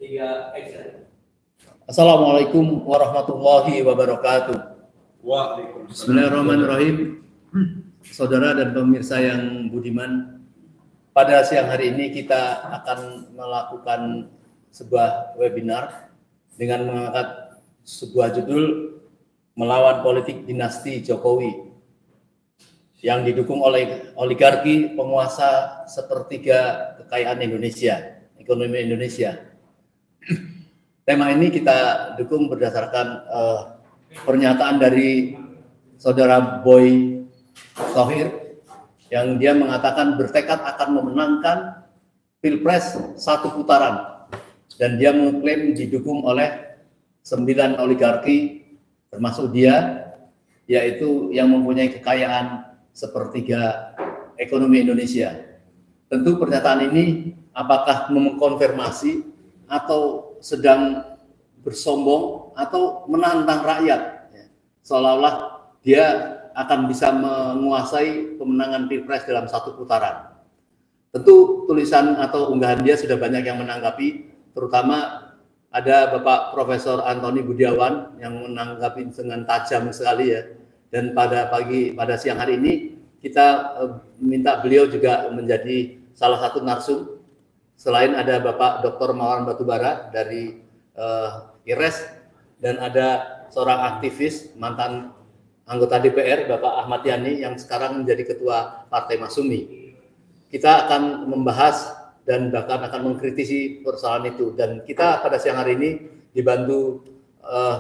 3 action. Assalamualaikum warahmatullahi wabarakatuh. Waalaikumsalam. Bismillahirrahmanirrahim. Saudara dan pemirsa yang budiman, pada siang hari ini kita akan melakukan sebuah webinar dengan mengangkat sebuah judul Melawan Politik Dinasti Jokowi yang didukung oleh oligarki penguasa sepertiga kekayaan Indonesia, ekonomi Indonesia. Tema ini kita dukung berdasarkan pernyataan dari saudara Boy Thohir yang dia mengatakan bertekad akan memenangkan Pilpres 1 putaran, dan dia mengklaim didukung oleh 9 oligarki termasuk dia, yaitu yang mempunyai kekayaan sepertiga ekonomi Indonesia. Tentu pernyataan ini apakah mengkonfirmasi atau sedang bersombong atau menantang rakyat, seolah-olah dia akan bisa menguasai pemenangan Pilpres dalam 1 putaran. Tentu tulisan atau unggahan dia sudah banyak yang menanggapi, terutama ada Bapak Profesor Antoni Budiawan yang menanggapi dengan tajam sekali ya. Dan pada siang hari ini kita minta beliau juga menjadi salah satu narsum. Selain ada Bapak Dr. Mawan Batubara dari IRES, dan ada seorang aktivis mantan anggota DPR Bapak Ahmad Yani yang sekarang menjadi ketua Partai Masyumi. Kita akan membahas dan bahkan akan mengkritisi persoalan itu, dan kita pada siang hari ini dibantu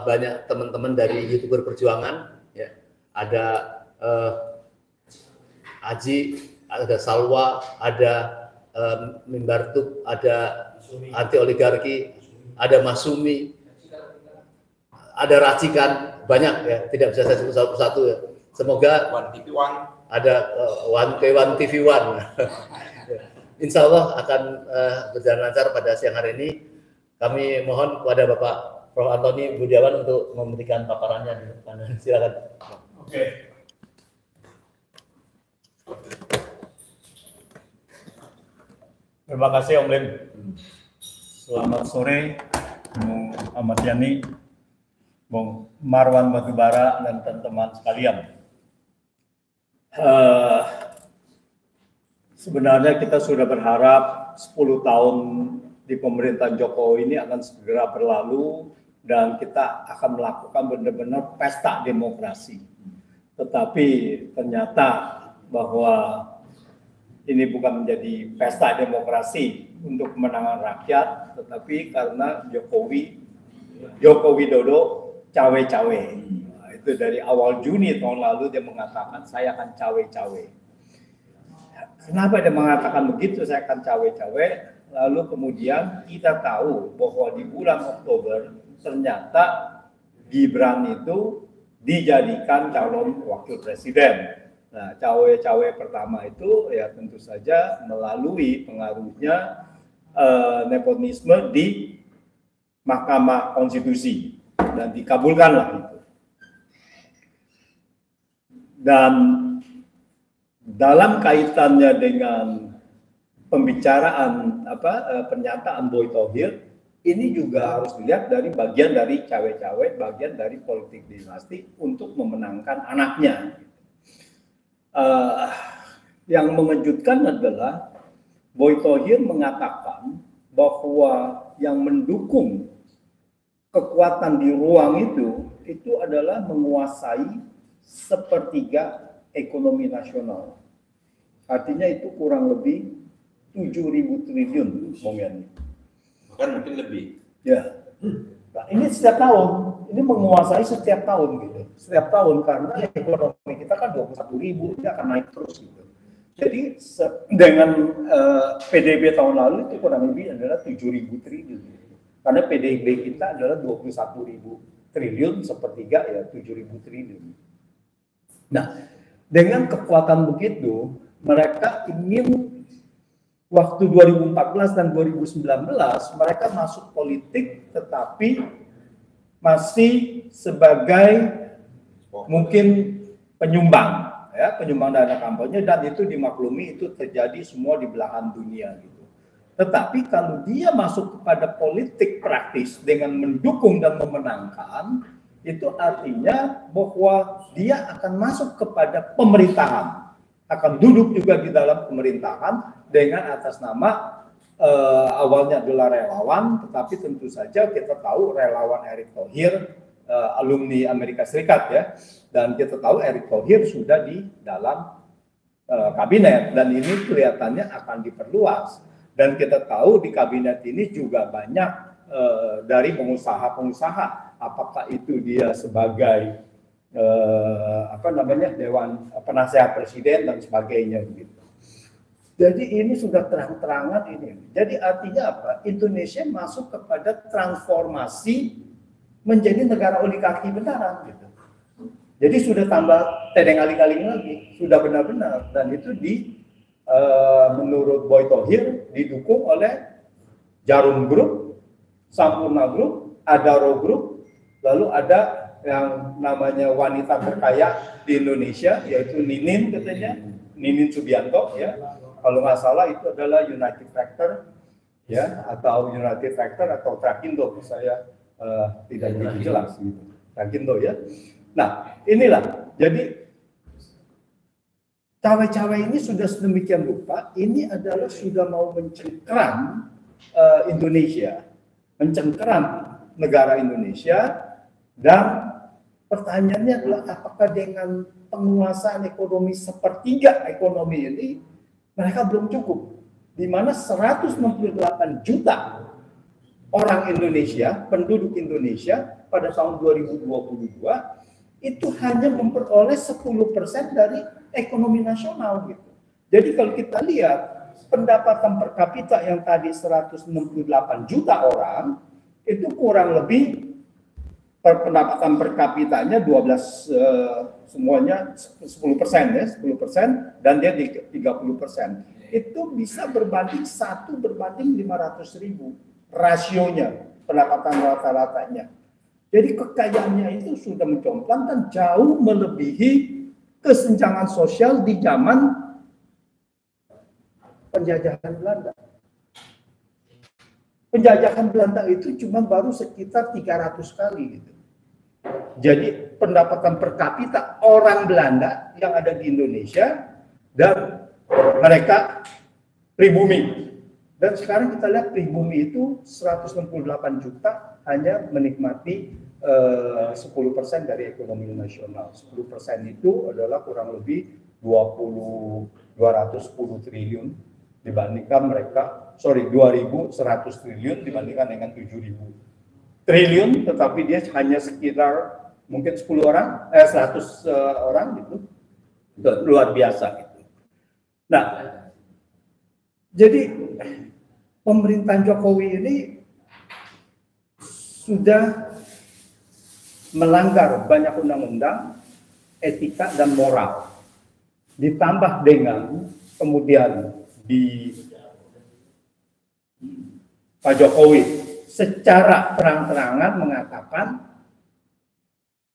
banyak teman-teman dari YouTuber Perjuangan ya. Ada Aji, ada Salwa, ada Mimbartuk, ada anti oligarki, ada Masumi, ada Racikan, banyak ya, tidak bisa saya sebut satu-satu ya. Semoga ada One TV One. Insya Allah akan berjalan lancar pada siang hari ini. Kami mohon kepada Bapak Prof. Antoni Budiawan untuk memberikan paparannya di depan. Silakan. Oke. Terima kasih Om Lim. Selamat sore, Bung Ahmad Yani, Bung Marwan Batubara, dan teman-teman sekalian. Sebenarnya kita sudah berharap 10 tahun di pemerintahan Jokowi ini akan segera berlalu dan kita akan melakukan benar-benar pesta demokrasi. Tetapi ternyata bahwa ini bukan menjadi pesta demokrasi untuk kemenangan rakyat, tetapi karena Joko Widodo cawe-cawe. Nah, itu dari awal Juni tahun lalu dia mengatakan saya akan cawe-cawe. Kenapa dia mengatakan begitu, saya akan cawe-cawe? Lalu kemudian kita tahu bahwa di bulan Oktober ternyata Gibran itu dijadikan calon wakil presiden. Nah, cawe-cawe pertama itu ya tentu saja melalui pengaruhnya nepotisme di Mahkamah Konstitusi, dan dikabulkanlah itu. Dan dalam kaitannya dengan pembicaraan pernyataan Boy Thohir, ini juga harus dilihat dari bagian dari cawe-cawe, bagian dari politik dinasti untuk memenangkan anaknya. Yang mengejutkan adalah Boy Thohir mengatakan bahwa yang mendukung kekuatan di ruang itu adalah menguasai sepertiga ekonomi nasional. Artinya itu kurang lebih 7.000 triliun, Bung Yani. Bahkan mungkin lebih. Ya. Nah, ini setiap tahun, ini menguasai setiap tahun gitu. Setiap tahun karena ekonomi kita kan 21.000, dia akan naik terus gitu. Jadi dengan PDB tahun lalu itu kurang lebih adalah 7.000 triliun. Karena PDB kita adalah 21.000 triliun, sepertiga ya 7.000 triliun. Nah, dengan kekuatan begitu, mereka ingin waktu 2014 dan 2019 mereka masuk politik, tetapi masih sebagai mungkin penyumbang, ya, penyumbang dana kampanye, dan itu dimaklumi itu terjadi semua di belahan dunia gitu. Tetapi kalau dia masuk kepada politik praktis dengan mendukung dan memenangkan, itu artinya bahwa dia akan masuk kepada pemerintahan, akan duduk juga di dalam pemerintahan dengan atas nama awalnya adalah relawan, tetapi tentu saja kita tahu relawan Erick Thohir alumni Amerika Serikat ya, dan kita tahu Erick Thohir sudah di dalam kabinet dan ini kelihatannya akan diperluas, dan kita tahu di kabinet ini juga banyak dari pengusaha-pengusaha, apakah itu dia sebagai Dewan Penasehat Presiden dan sebagainya gitu. Jadi ini sudah terang-terangan ini. Jadi artinya apa? Indonesia masuk kepada transformasi menjadi negara oligarki benaran gitu. Jadi sudah tambah tedeng aling-aling lagi, sudah benar-benar, dan itu menurut Boy Thohir didukung oleh Jarum Group, Sampurna Group, Adaro Group, lalu ada yang namanya wanita terkaya di Indonesia yaitu Ninin katanya, Ninin Subianto ya. Kalau nggak salah itu adalah United Tractor ya, atau United Tractor atau Trakindo, saya tidak begitu jelas gitu. Trakindo ya. Nah, inilah. Jadi cawe-cawe ini sudah sedemikian rupa, ini adalah sudah mau mencengkeram Indonesia, mencengkeram negara Indonesia, dan pertanyaannya adalah apakah dengan penguasaan ekonomi sepertiga ekonomi ini mereka belum cukup, di mana 168 juta orang Indonesia, penduduk Indonesia pada tahun 2022 itu hanya memperoleh 10% dari ekonomi nasional gitu. Jadi kalau kita lihat pendapatan per kapita yang tadi 168 juta orang itu kurang lebih pendapatan per kapitanya 12 semuanya 10% ya, 10% dan dia di 30%. Itu bisa berbanding 1 berbanding 500.000 rasionya, pendapatan rata-ratanya. Jadi kekayaannya itu sudah mencomplang dan jauh melebihi kesenjangan sosial di zaman penjajahan Belanda. Penjajahan Belanda itu cuma baru sekitar 300 kali gitu. Jadi pendapatan per kapita orang Belanda yang ada di Indonesia dan mereka pribumi. Dan sekarang kita lihat pribumi itu 168 juta hanya menikmati 10% dari ekonomi nasional. 10% itu adalah kurang lebih 210 triliun dibandingkan mereka, 2.100 triliun dibandingkan dengan 7.000 triliun, tetapi dia hanya sekitar mungkin 100 orang gitu. Luar biasa gitu. Nah, jadi pemerintahan Jokowi ini sudah melanggar banyak undang-undang, etika dan moral. Ditambah dengan kemudian Pak Jokowi secara terang-terangan mengatakan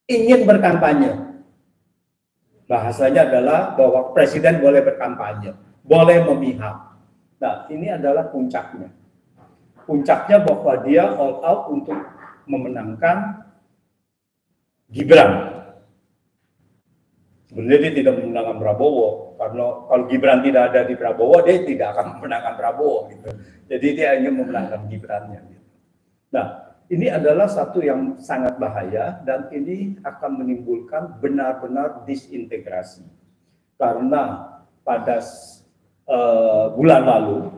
ingin berkampanye. Bahasanya adalah bahwa presiden boleh berkampanye, boleh memihak. Nah, ini adalah puncaknya. Puncaknya bahwa dia all out untuk memenangkan Gibran. Sebenarnya dia tidak memenangkan Prabowo, karena kalau Gibran tidak ada di Prabowo, dia tidak akan memenangkan Prabowo gitu. Jadi dia hanya memenangkan Gibrannya. Gitu. Nah, ini adalah satu yang sangat bahaya dan ini akan menimbulkan benar-benar disintegrasi. Karena pada bulan lalu,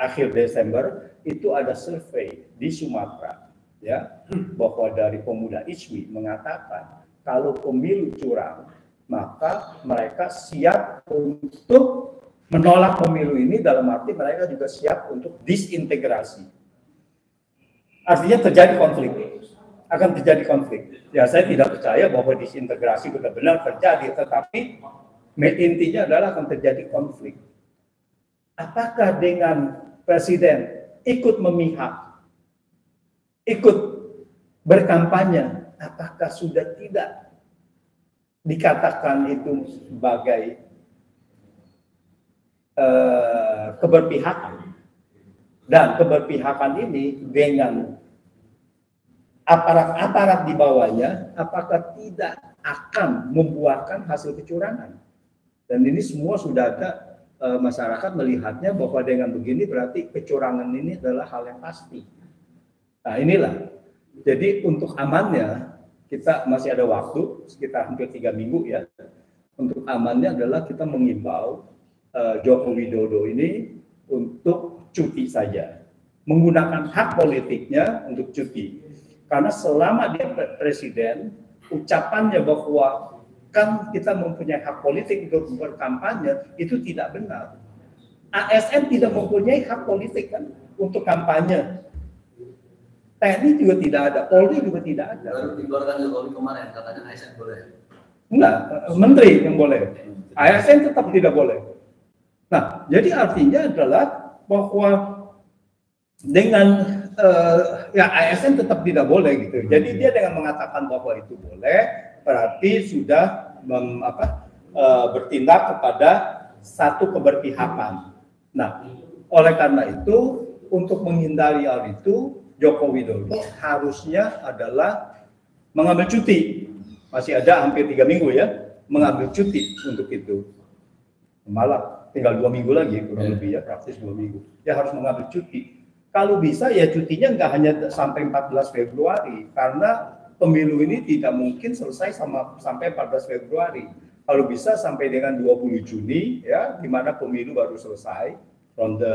akhir Desember, itu ada survei di Sumatera, ya, bahwa dari pemuda ISMI mengatakan kalau pemilu curang, maka mereka siap untuk menolak pemilu ini, dalam arti mereka juga siap untuk disintegrasi. Artinya terjadi konflik, akan terjadi konflik. Ya, saya tidak percaya bahwa disintegrasi benar-benar terjadi, tetapi intinya adalah akan terjadi konflik. Apakah dengan presiden ikut memihak, ikut berkampanye, apakah sudah tidak dikatakan itu sebagai keberpihakan. Dan keberpihakan ini dengan aparat-aparat di bawahnya, apakah tidak akan membuahkan hasil kecurangan? Dan ini semua sudah ada, masyarakat melihatnya bahwa dengan begini berarti kecurangan ini adalah hal yang pasti. Nah inilah, jadi untuk amannya kita masih ada waktu sekitar hampir 3 minggu ya. Untuk amannya adalah kita mengimbau Joko Widodo ini untuk cuti saja, menggunakan hak politiknya untuk cuti. Karena selama dia presiden, ucapannya bahwa kan kita mempunyai hak politik untuk berkampanye, itu tidak benar. ASN tidak mempunyai hak politik kan untuk kampanye. TNI juga tidak ada, Polri juga tidak ada. Baru dikeluarkan Jokowi kemarin, katanya ASN boleh. Enggak, menteri yang boleh. ASN tetap tidak boleh. Nah, jadi artinya adalah bahwa dengan ya ASN tetap tidak boleh gitu. Jadi dia dengan mengatakan bahwa itu boleh, berarti sudah bertindak kepada satu keberpihakan. Nah, oleh karena itu untuk menghindari hal itu, Joko Widodo harusnya adalah mengambil cuti. Masih ada hampir 3 minggu ya, mengambil cuti untuk itu. Malah tinggal 2 minggu lagi, kurang lebih ya, praktis 2 minggu. Ya harus mengambil cuti. Kalau bisa ya cutinya nggak hanya sampai 14 Februari, karena pemilu ini tidak mungkin selesai sampai 14 Februari. Kalau bisa sampai dengan 20 Juni, ya, di mana pemilu baru selesai, ronde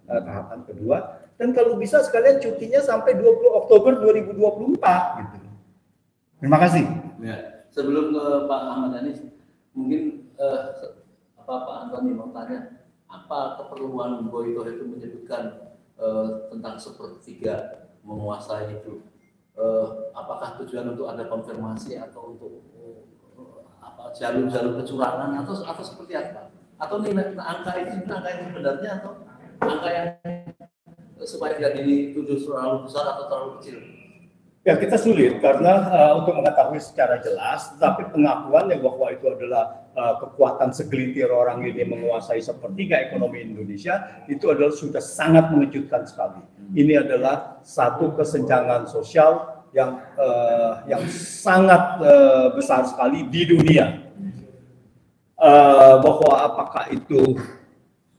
tahapan kedua. Dan kalau bisa sekalian cutinya sampai 20 Oktober 2024 gitu. Terima kasih. Ya, sebelum ke Pak Ahmad Dhani, mungkin Pak Antoni mau tanya, apa keperluan Boyko itu menyebutkan tentang sepertiga menguasai itu? Apakah tujuan untuk ada konfirmasi atau untuk jalur-jalur kecurangan atau seperti apa? Atau nilai angka itu sebenarnya atau angka yang supaya tidak dituduh terlalu besar atau terlalu kecil? Ya kita sulit karena untuk mengetahui secara jelas, tetapi pengakuannya bahwa itu adalah kekuatan segelintir orang ini menguasai sepertiga ekonomi Indonesia, itu adalah sudah sangat mengejutkan sekali. Ini adalah satu kesenjangan sosial yang sangat besar sekali di dunia. Bahwa apakah itu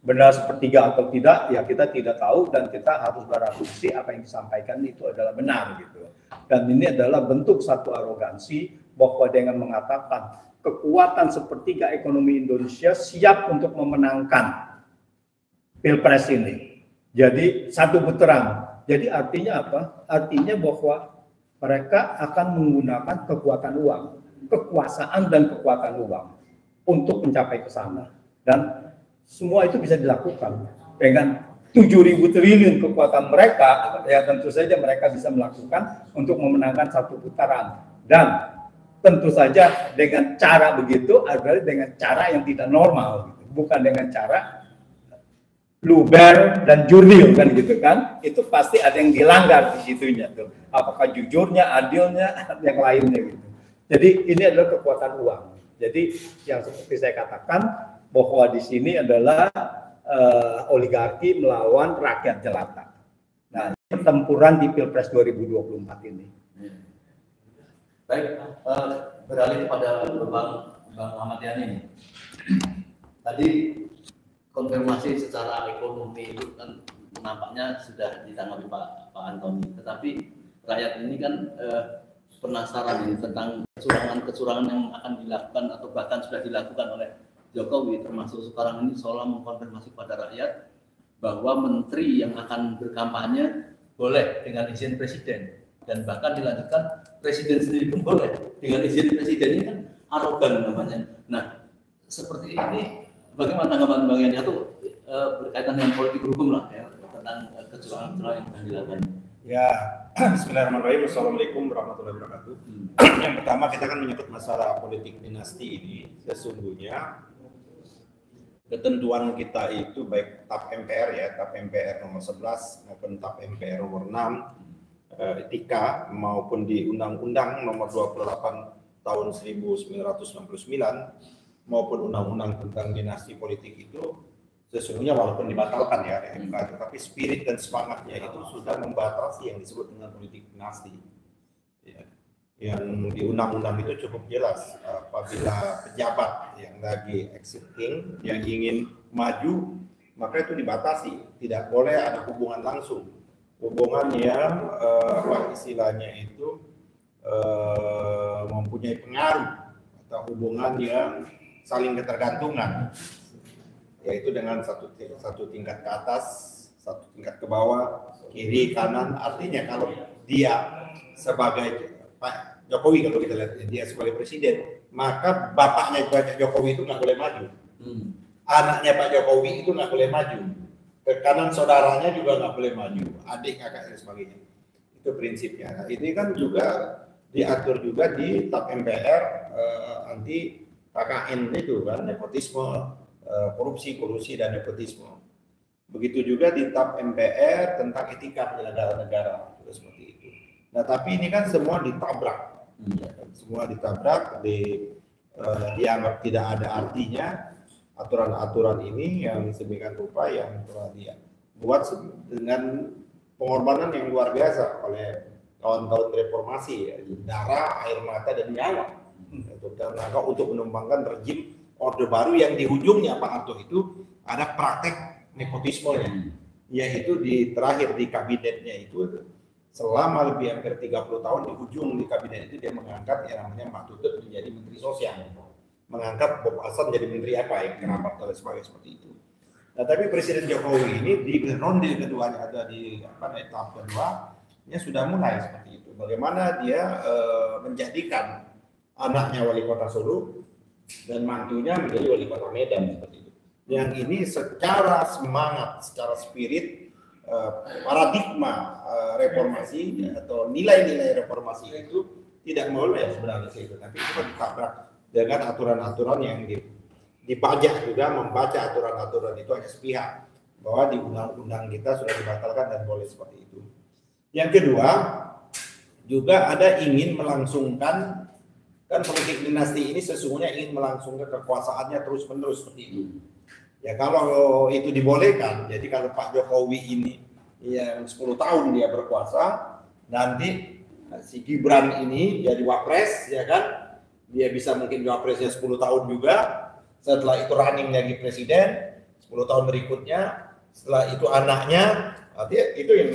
benar sepertiga atau tidak, ya kita tidak tahu dan kita harus berasumsi apa yang disampaikan itu adalah benar gitu. Dan ini adalah bentuk satu arogansi bahwa dengan mengatakan kekuatan sepertiga ekonomi Indonesia siap untuk memenangkan Pilpres ini. Jadi satu putaran. Jadi artinya apa? Artinya bahwa mereka akan menggunakan kekuatan uang, kekuasaan dan kekuatan uang untuk mencapai ke sana. Dan semua itu bisa dilakukan dengan 7.000 triliun kekuatan mereka, ya tentu saja mereka bisa melakukan untuk memenangkan satu putaran. Dan tentu saja dengan cara begitu adalah dengan cara yang tidak normal, gitu. Bukan dengan cara luber dan jurdil kan gitu kan. Itu pasti ada yang dilanggar di situnya tuh. Apakah jujurnya, adilnya, yang lainnya gitu. Jadi ini adalah kekuatan uang. Jadi yang seperti saya katakan bahwa di sini adalah oligarki melawan rakyat jelata. Nah, pertempuran di Pilpres 2024 ini. Baik, beralih kepada Bang Ahmad Dhani. Tadi konfirmasi secara ekonomi itu kan nampaknya sudah ditanggapi Pak Antoni. Tetapi rakyat ini kan penasaran ini tentang kecurangan yang akan dilakukan atau bahkan sudah dilakukan oleh Jokowi, termasuk sekarang ini seolah mengkonfirmasi kepada rakyat bahwa menteri yang akan berkampanye boleh dengan izin presiden, dan bahkan dilanjutkan presiden sendiri pun boleh dengan izin presiden. Ini kan arogan namanya. Nah, seperti ini bagaimana tanggapan Bang Yani atau berkaitan dengan politik hukum lah ya, tentang kecurangan yang akan dilakukan? Ya, bismillahirrahmanirrahim. Assalamualaikum warahmatullahi wabarakatuh. Yang pertama kita kan menyebut masalah politik dinasti ini. Sesungguhnya ketentuan kita itu baik TAP MPR ya, TAP MPR nomor 11 maupun TAP MPR nomor 6 etika maupun di Undang-Undang nomor 28 tahun 1969 maupun Undang-Undang tentang dinasti politik itu sesungguhnya walaupun dibatalkan ya MK, tetapi spirit dan semangatnya itu sudah membatasi yang disebut dengan politik dinasti. Ya. Yang di undang-undang itu cukup jelas, apabila pejabat yang lagi exiting yang ingin maju, maka itu dibatasi, tidak boleh ada hubungan langsung, hubungan yang apa istilahnya itu mempunyai pengaruh atau hubungan yang saling ketergantungan, yaitu dengan satu tingkat ke atas, satu tingkat ke bawah, kiri kanan. Artinya kalau dia sebagai Pak Jokowi, kalau kita lihat dia sebagai presiden, maka bapaknya Pak Jokowi itu nggak boleh maju, anaknya Pak Jokowi itu nggak boleh maju, ke kanan saudaranya juga nggak boleh maju, adik kakak dan sebagainya. Itu prinsipnya. Nah, ini kan juga diatur juga di TAP MPR anti KKN itu kan, nepotisme, korupsi, kolusi dan nepotisme. Begitu juga di TAP MPR tentang etika penyelenggara negara, seperti itu. Nah, tapi ini kan semua ditabrak, semua ditabrak, dianggap tidak ada artinya aturan-aturan ini yang sedemikian rupa yang telah dia buat dengan pengorbanan yang luar biasa oleh kawan-kawan reformasi, ya, darah, air mata dan nyawa, untuk menumbangkan rejim Orde Baru yang di ujungnya Pak Harto itu ada praktek nepotismenya, yaitu di terakhir di kabinetnya itu selama lebih hampir 30 tahun di ujung di kabinet itu dia mengangkat yang namanya Mbak Tutut menjadi Menteri Sosial, mengangkat Bob Hasan jadi Menteri apa yang kerabat dan sebagainya seperti itu. Nah, tapi Presiden Jokowi ini di ronde kedua ada di tahap keduanya sudah mulai seperti itu. Bagaimana dia menjadikan anaknya wali kota Solo dan mantunya menjadi wali kota Medan seperti itu. Yang ini secara semangat, secara spirit, paradigma reformasi atau nilai-nilai reformasi itu tidak boleh sebenarnya itu, tapi itu ditabrak dengan aturan-aturan yang dibajak juga, membaca aturan-aturan itu hanya sepihak bahwa di undang-undang kita sudah dibatalkan dan boleh seperti itu. Yang kedua juga ada ingin melangsungkan, kan politik dinasti ini sesungguhnya ingin melangsungkan kekuasaannya terus-menerus seperti itu. Ya kalau itu dibolehkan, jadi kalau Pak Jokowi ini yang 10 tahun dia berkuasa, nanti si Gibran ini jadi wapres, ya kan, dia bisa mungkin wapresnya 10 tahun juga, setelah itu running lagi presiden 10 tahun berikutnya, setelah itu anaknya, artinya itu yang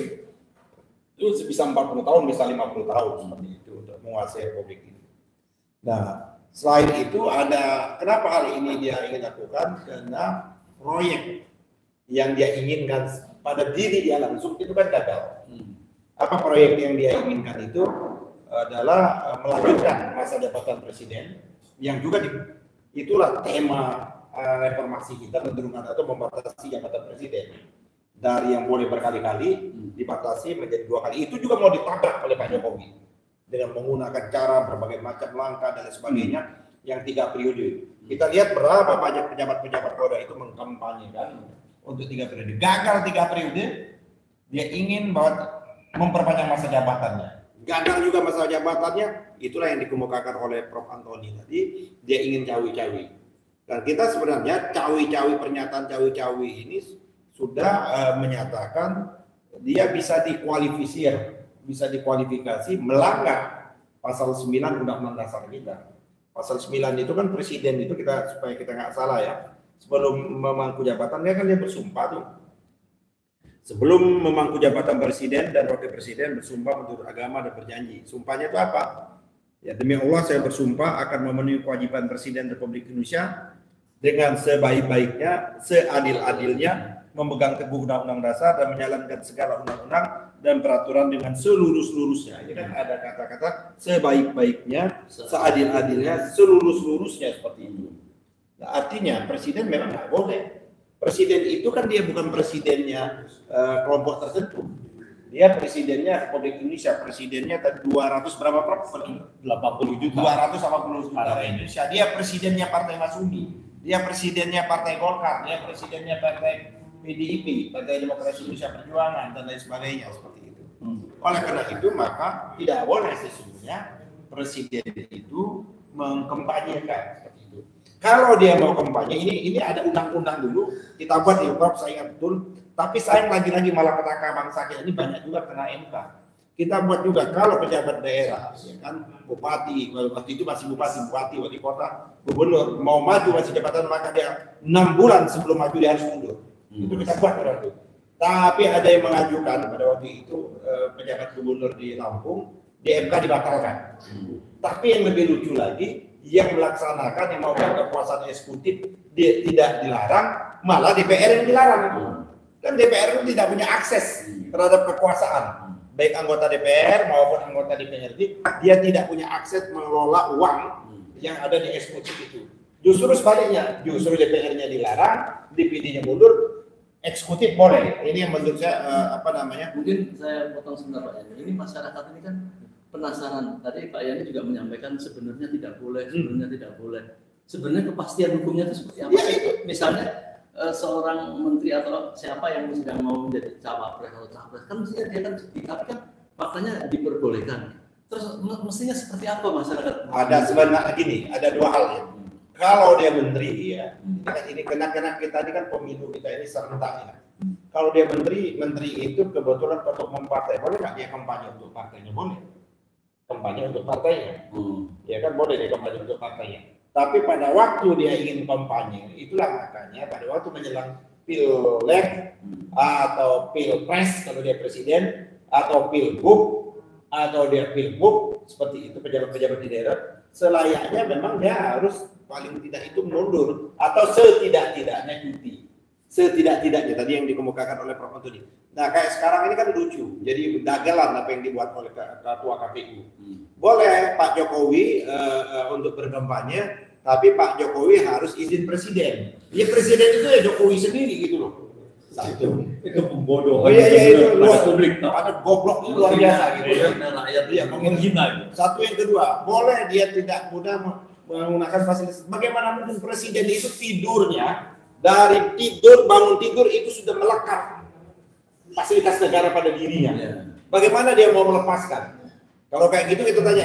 itu bisa 40 tahun, bisa 50 tahun seperti itu untuk menguasai republik ini. Nah, selain itu ada, kenapa hal ini dia ingin lakukan? Karena proyek yang dia inginkan pada diri dia langsung itu kan gagal. Apa proyek yang dia inginkan itu adalah melanjutkan masa jabatan presiden yang juga itulah tema reformasi kita, menurunkan atau membatasi jabatan presiden dari yang boleh berkali-kali dibatasi menjadi 2 kali. Itu juga mau ditabrak oleh Pak Jokowi dengan menggunakan cara berbagai macam langkah dan sebagainya yang 3 periode. Kita lihat berapa banyak pejabat-pejabat Polda itu mengkampanyekan untuk 3 periode. Gagal 3 periode, dia ingin bahwa memperpanjang masa jabatannya. Gagal juga masa jabatannya, itulah yang dikemukakan oleh Prof. Antoni tadi, dia ingin cawi-cawi. Dan kita sebenarnya cawi-cawi, pernyataan cawi-cawi ini sudah menyatakan dia bisa dikualifikasi melanggar pasal 9 Undang-Undang Dasar kita. Pasal 9 itu kan presiden itu supaya kita nggak salah ya, sebelum memangku jabatan dia bersumpah tuh. Sebelum memangku jabatan presiden dan wakil presiden bersumpah menurut agama dan berjanji. Sumpahnya itu apa? Ya, demi Allah saya bersumpah akan memenuhi kewajiban Presiden Republik Indonesia dengan sebaik-baiknya, seadil-adilnya, memegang teguh Undang-Undang Dasar dan menjalankan segala undang-undang dan peraturan dengan seluruh-seluruhnya. Ini kan ada kata-kata sebaik-baiknya, seadil-adilnya, seluruh-seluruhnya seperti itu. Nah, artinya presiden memang nggak boleh. Presiden itu kan dia bukan presidennya kelompok tertentu. Dia presidennya Republik Indonesia, presidennya tadi 200 berapa Prof? 80 juta. 280 juta Indonesia. Dia presidennya Partai Masyumi, dia presidennya Partai Golkar, dia presidennya Partai PDIP, Partai Demokrasi Indonesia Perjuangan dan lain sebagainya seperti itu. Oleh karena itu maka tidak boleh sesungguhnya presiden itu mengkampanyekan seperti itu. Kalau dia mau kampanye, ini ada undang-undang dulu, kita buat di Prof, saya ingat betul. Tapi sayang lagi-lagi malapetaka bangsa kita ini banyak juga kena MK. Kita buat juga kalau pejabat daerah, ya kan, bupati, waktu itu masih bupati, wali kota, gubernur, mau maju masih jabatan maka dia 6 bulan sebelum maju dia harus mundur. Itu kita buat pada waktu itu. Tapi ada yang mengajukan pada waktu itu pejabat gubernur di Lampung, di MK dibatalkan. Tapi yang lebih lucu lagi, yang melaksanakan yang mau kekuasaan eksekutif dia tidak dilarang, malah DPR yang dilarang. Kan DPR itu tidak punya akses terhadap kekuasaan, baik anggota DPR maupun anggota DPRD, dia tidak punya akses mengelola uang yang ada di eksekutif itu. Justru sebaliknya, justru DPR-nya dilarang, DPD-nya mundur, eksekutif boleh. Ini yang menurut saya Mungkin saya potong sebentar Pak Yani. Ini masyarakat ini kan penasaran. Tadi Pak Yani juga menyampaikan sebenarnya tidak boleh, Sebenarnya kepastian hukumnya itu seperti apa sih? Misalnya seorang menteri atau siapa yang sedang mau menjadi cawapres atau capres, kan mestinya dia kan cuti, tapi kan faktanya diperbolehkan. Terus mestinya seperti apa masyarakat? ada sebenarnya gini, ada dua hal ya. Kalau dia menteri ya, ini kena kita ini kan pemilu kita ini serentak ya. Kalau dia menteri itu kebetulan ketua umum partai, boleh nggak dia kampanye untuk partainya? Boleh. Kampanye untuk partainya, ya kan boleh dia kampanye untuk partainya. Tapi pada waktu dia ingin kampanye, itulah makanya pada waktu menjelang pilek atau pilpres kalau dia presiden, atau pilgub atau dia pilgub, seperti itu pejabat-pejabat di daerah, selayaknya memang dia harus paling tidak itu mundur atau setidak-tidaknya cuti. Setidak-tidaknya tadi yang dikemukakan oleh Prof. Antoni. Nah kayak sekarang ini kan lucu, jadi dagelan apa yang dibuat oleh ketua KPU. Boleh Pak Jokowi untuk berkampanye, tapi Pak Jokowi harus izin presiden. Ya presiden itu ya Jokowi sendiri gitu loh. Satu. Itu pembodohan. Oh iya itu luar publik. ada goblok itu luar biasa gitu. Rakyat Iya, menghina. Satu yang kedua, boleh dia tidak mudah menggunakan fasilitas. Bagaimana mungkin presiden itu tidurnya dari tidur bangun tidur itu sudah melekat fasilitas negara pada dirinya. Bagaimana dia mau melepaskan? Kalau kayak gitu kita tanya,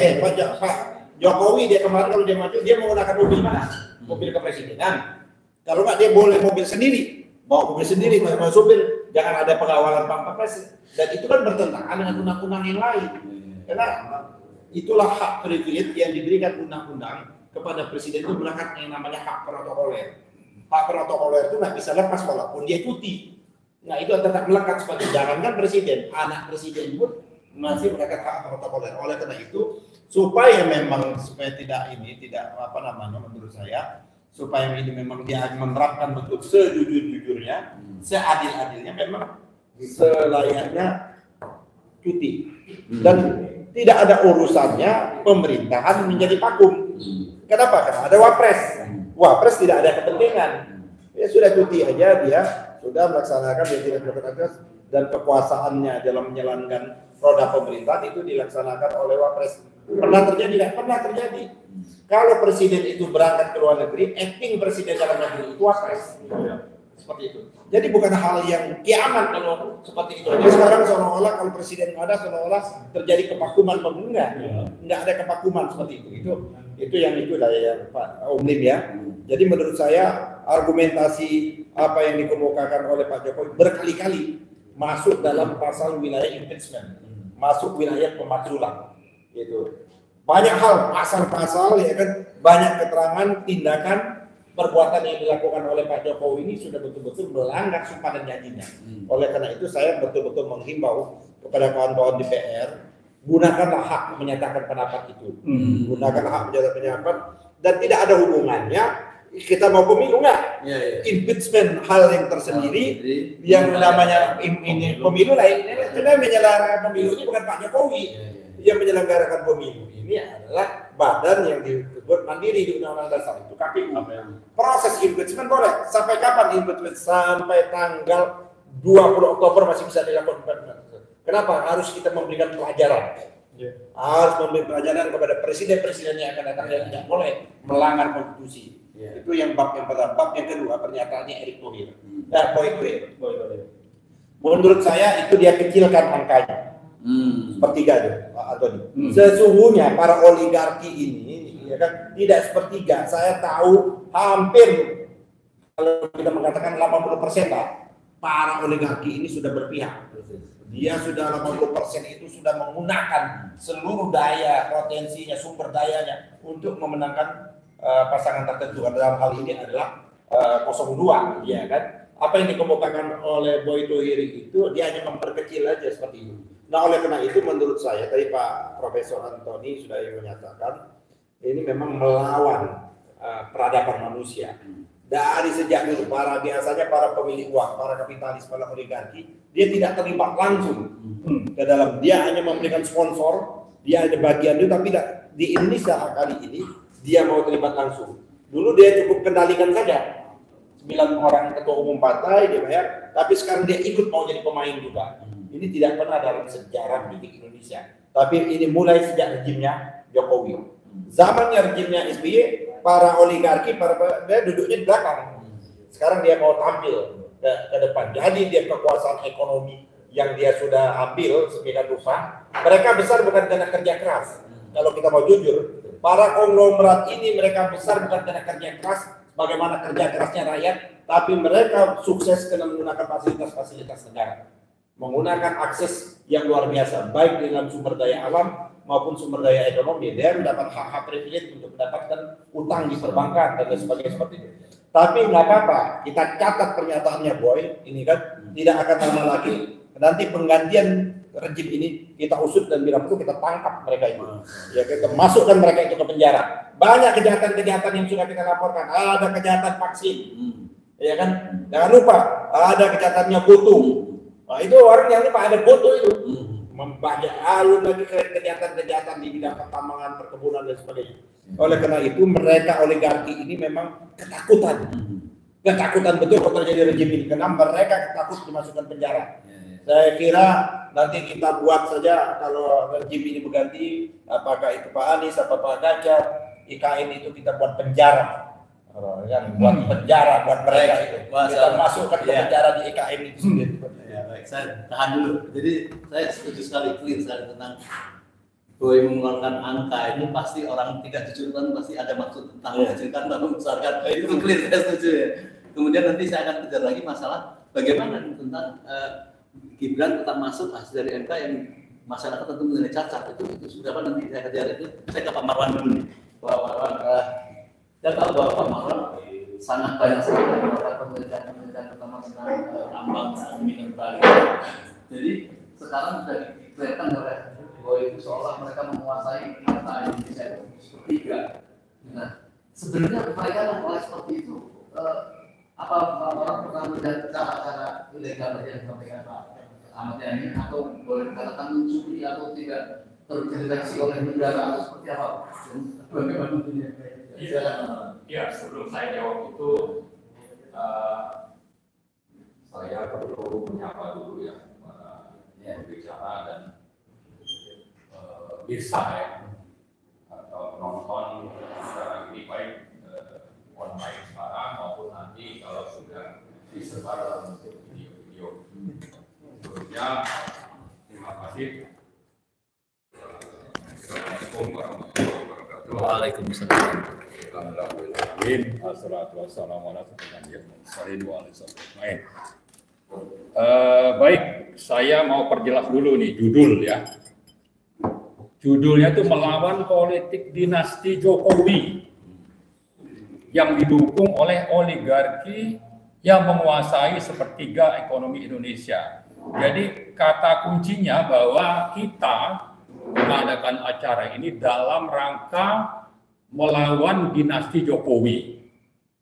Pak Jokowi dia kemarin kalau dia maju dia menggunakan mobil mana? Mobil kepresidenan. Kalau nggak dia boleh mobil sendiri, bawa mobil sendiri, mau supir, jangan ada pengawalan Pampres. Dan itu kan bertentangan dengan undang-undang yang lain. Karena itulah hak privilege yang diberikan undang-undang kepada presiden itu berangkat yang namanya hak protokoler. Hak protokoler itu nggak bisa lepas walaupun dia cuti. Nah itu tetap melekat seperti jangankan presiden, anak presiden pun masih melekat hak protokoler. Oleh karena itu supaya tidak menurut saya supaya ini memang dia menerapkan betul sejujur-jujurnya, seadil-adilnya memang selayaknya cuti dan tidak ada urusannya pemerintahan menjadi vakum. Kenapa? Karena ada wapres. Wapres tidak ada kepentingan. Ya sudah cuti aja dia sudah melaksanakan dia tidak berkepentingan dan kekuasaannya dalam menjalankan roda pemerintahan itu dilaksanakan oleh wapres. Pernah terjadi? Tidak pernah terjadi. Kalau presiden itu berangkat ke luar negeri, acting presiden dalam negeri itu wapres. Seperti itu. Jadi bukan hal yang kiamat kalau seperti itu. Jadi sekarang seolah-olah kalau presiden ada seolah-olah terjadi kevakuman pemerintah. Enggak ada kevakuman seperti itu. Itu yang Pak Omlim ya. Jadi menurut saya argumentasi apa yang dikemukakan oleh Pak Jokowi berkali-kali masuk dalam pasal wilayah impeachment, masuk wilayah pemakzulan. Gitu. Banyak hal pasal-pasal ya kan, banyak keterangan tindakan perbuatan yang dilakukan oleh Pak Jokowi ini sudah betul-betul melanggar sumpah dan janjinya. Oleh karena itu saya betul-betul menghimbau kepada kawan-kawan DPR, gunakanlah hak menyatakan pendapat itu. Gunakan hak menyatakan pendapat dan tidak ada hubungannya kita mau pemilu enggak? Impeachment hal yang tersendiri yang namanya ini pemilu lain. Karena menyelenggarakan pemilu ini bukan Pak Jokowi. Yang menyelenggarakan pemilu ini adalah badan yang disebut mandiri di Undang-Undang Dasar itu KPU. Proses impeachment boleh sampai kapan impeachment? Sampai tanggal 20 Oktober masih bisa dilakukan. Kenapa? Harus kita memberikan pelajaran. Harus memberi pelajaran kepada presiden-presiden yang akan datang dan tidak boleh melanggar konstitusi. Itu yang bab yang pertama. Bab yang kedua pernyataannya Erick Thohir. Menurut saya itu dia kecilkan angkanya. Sepertiga itu, Pak Antoni. Sesungguhnya para oligarki ini ya kan? Tidak sepertiga. Saya tahu hampir kalau kita mengatakan 80% lah, para oligarki ini sudah berpihak. Dia sudah 80% itu sudah menggunakan seluruh daya, potensinya, sumber dayanya untuk memenangkan pasangan tertentu. Dalam hal ini adalah 02, ya kan? Apa yang dikemukakan oleh Boy Tohiri itu dia hanya memperkecil aja seperti itu. Nah, oleh karena itu menurut saya tadi Pak Profesor Antoni sudah menyatakan ini memang melawan peradaban manusia. Dari sejak dulu biasanya para pemilik uang, para kapitalis, para oligarki, dia tidak terlibat langsung ke dalam. Dia hanya memberikan sponsor, dia ada bagian itu, tapi tidak. Di Indonesia kali ini dia mau terlibat langsung. Dulu dia cukup kendalikan saja. 9 orang ketua umum partai dia bayar, tapi sekarang dia ikut mau jadi pemain juga. Ini tidak pernah dalam sejarah politik Indonesia. Tapi ini mulai sejak rejimnya Jokowi. Zamannya rejimnya SBY, para oligarki, dia duduknya di belakang. Sekarang dia mau tampil ke depan. Jadi dia kekuasaan ekonomi yang dia sudah ambil sedemikian rupa. Mereka besar bukan karena kerja keras. Kalau kita mau jujur, para konglomerat ini mereka besar bukan karena kerja keras, bagaimana kerja kerasnya rakyat, tapi mereka sukses karena menggunakan fasilitas-fasilitas negara, menggunakan akses yang luar biasa, baik dalam sumber daya alam maupun sumber daya ekonomi. Dia mendapat hak-hak privilege untuk mendapatkan utang di perbankan dan sebagainya seperti itu. Tapi nggak apa-apa, kita catat pernyataannya Boy, ini kan tidak akan lama lagi, nanti penggantian rejim ini kita usut dan bila perlu kita tangkap mereka itu, ya kita masukkan mereka itu ke penjara. Banyak kejahatan-kejahatan yang sudah kita laporkan. Ada kejahatan vaksin, ya kan? Jangan lupa ada kejahatannya Boto. Nah, itu orang yang lupa ada Boto itu, membajak alun lagi kejahatan-kejahatan di bidang pertambangan, perkebunan dan sebagainya. Oleh karena itu mereka oligarki ini memang ketakutan betul kalau terjadi rejim ini, karena mereka takut dimasukkan penjara. Saya kira nanti kita buat saja kalau rejim ini berganti, apakah itu Pak Anies, apa Pak Ganjar, IKN itu kita buat penjara, buat penjara buat mereka itu. Kita masukkan ke penjara di IKN itu sendiri. Ya, baik, saya tahan dulu. Jadi saya setuju sekali, clear sekali tentang Boy mengeluarkan angka ini pasti orang tidak jujur kan pasti ada maksud tentang menghasilkan dan membesarkan. Itu clear, saya setuju ya. Kemudian nanti saya akan kejar lagi masalah bagaimana tentang Gibran tetap masuk hasil dari MK yang masyarakat tentu menilai cacat. Itu sudah apa nanti saya kejar itu. Saya ke Pak Marwan dulu nih. Pak Marwan, saya tahu bahwa Pak Marwan sangat banyak sekali melakukan penelitian terutama tentang tambang dan mineral. Jadi sekarang sudah dikatakan oleh bahwa itu seolah mereka menguasai data Indonesia itu sepertiga. Nah, sebenarnya mereka mulai seperti itu. Apa orang pernah melihat cara ilegal yang disampaikan Pak Ahmad Yani atau boleh dikatakan mencuri atau tidak terdeteksi oleh negara atau seperti apa? Bagaimana dunia? Ya, sebelum saya jawab itu saya perlu menyapa dulu ya pembicara dan bisa ya atau penonton sekarang ini baik online sekarang maupun nanti kalau sudah disebar dalam bentuk video-video. Sebelumnya terima kasih. Assalamualaikum warahmatullahi wabarakatuh. Waalaikumsalam. Baik, saya mau perjelas dulu nih judul ya. Judulnya itu melawan politik dinasti Jokowi yang didukung oleh oligarki yang menguasai sepertiga ekonomi Indonesia. Jadi kata kuncinya bahwa kita mengadakan acara ini dalam rangka melawan dinasti Jokowi.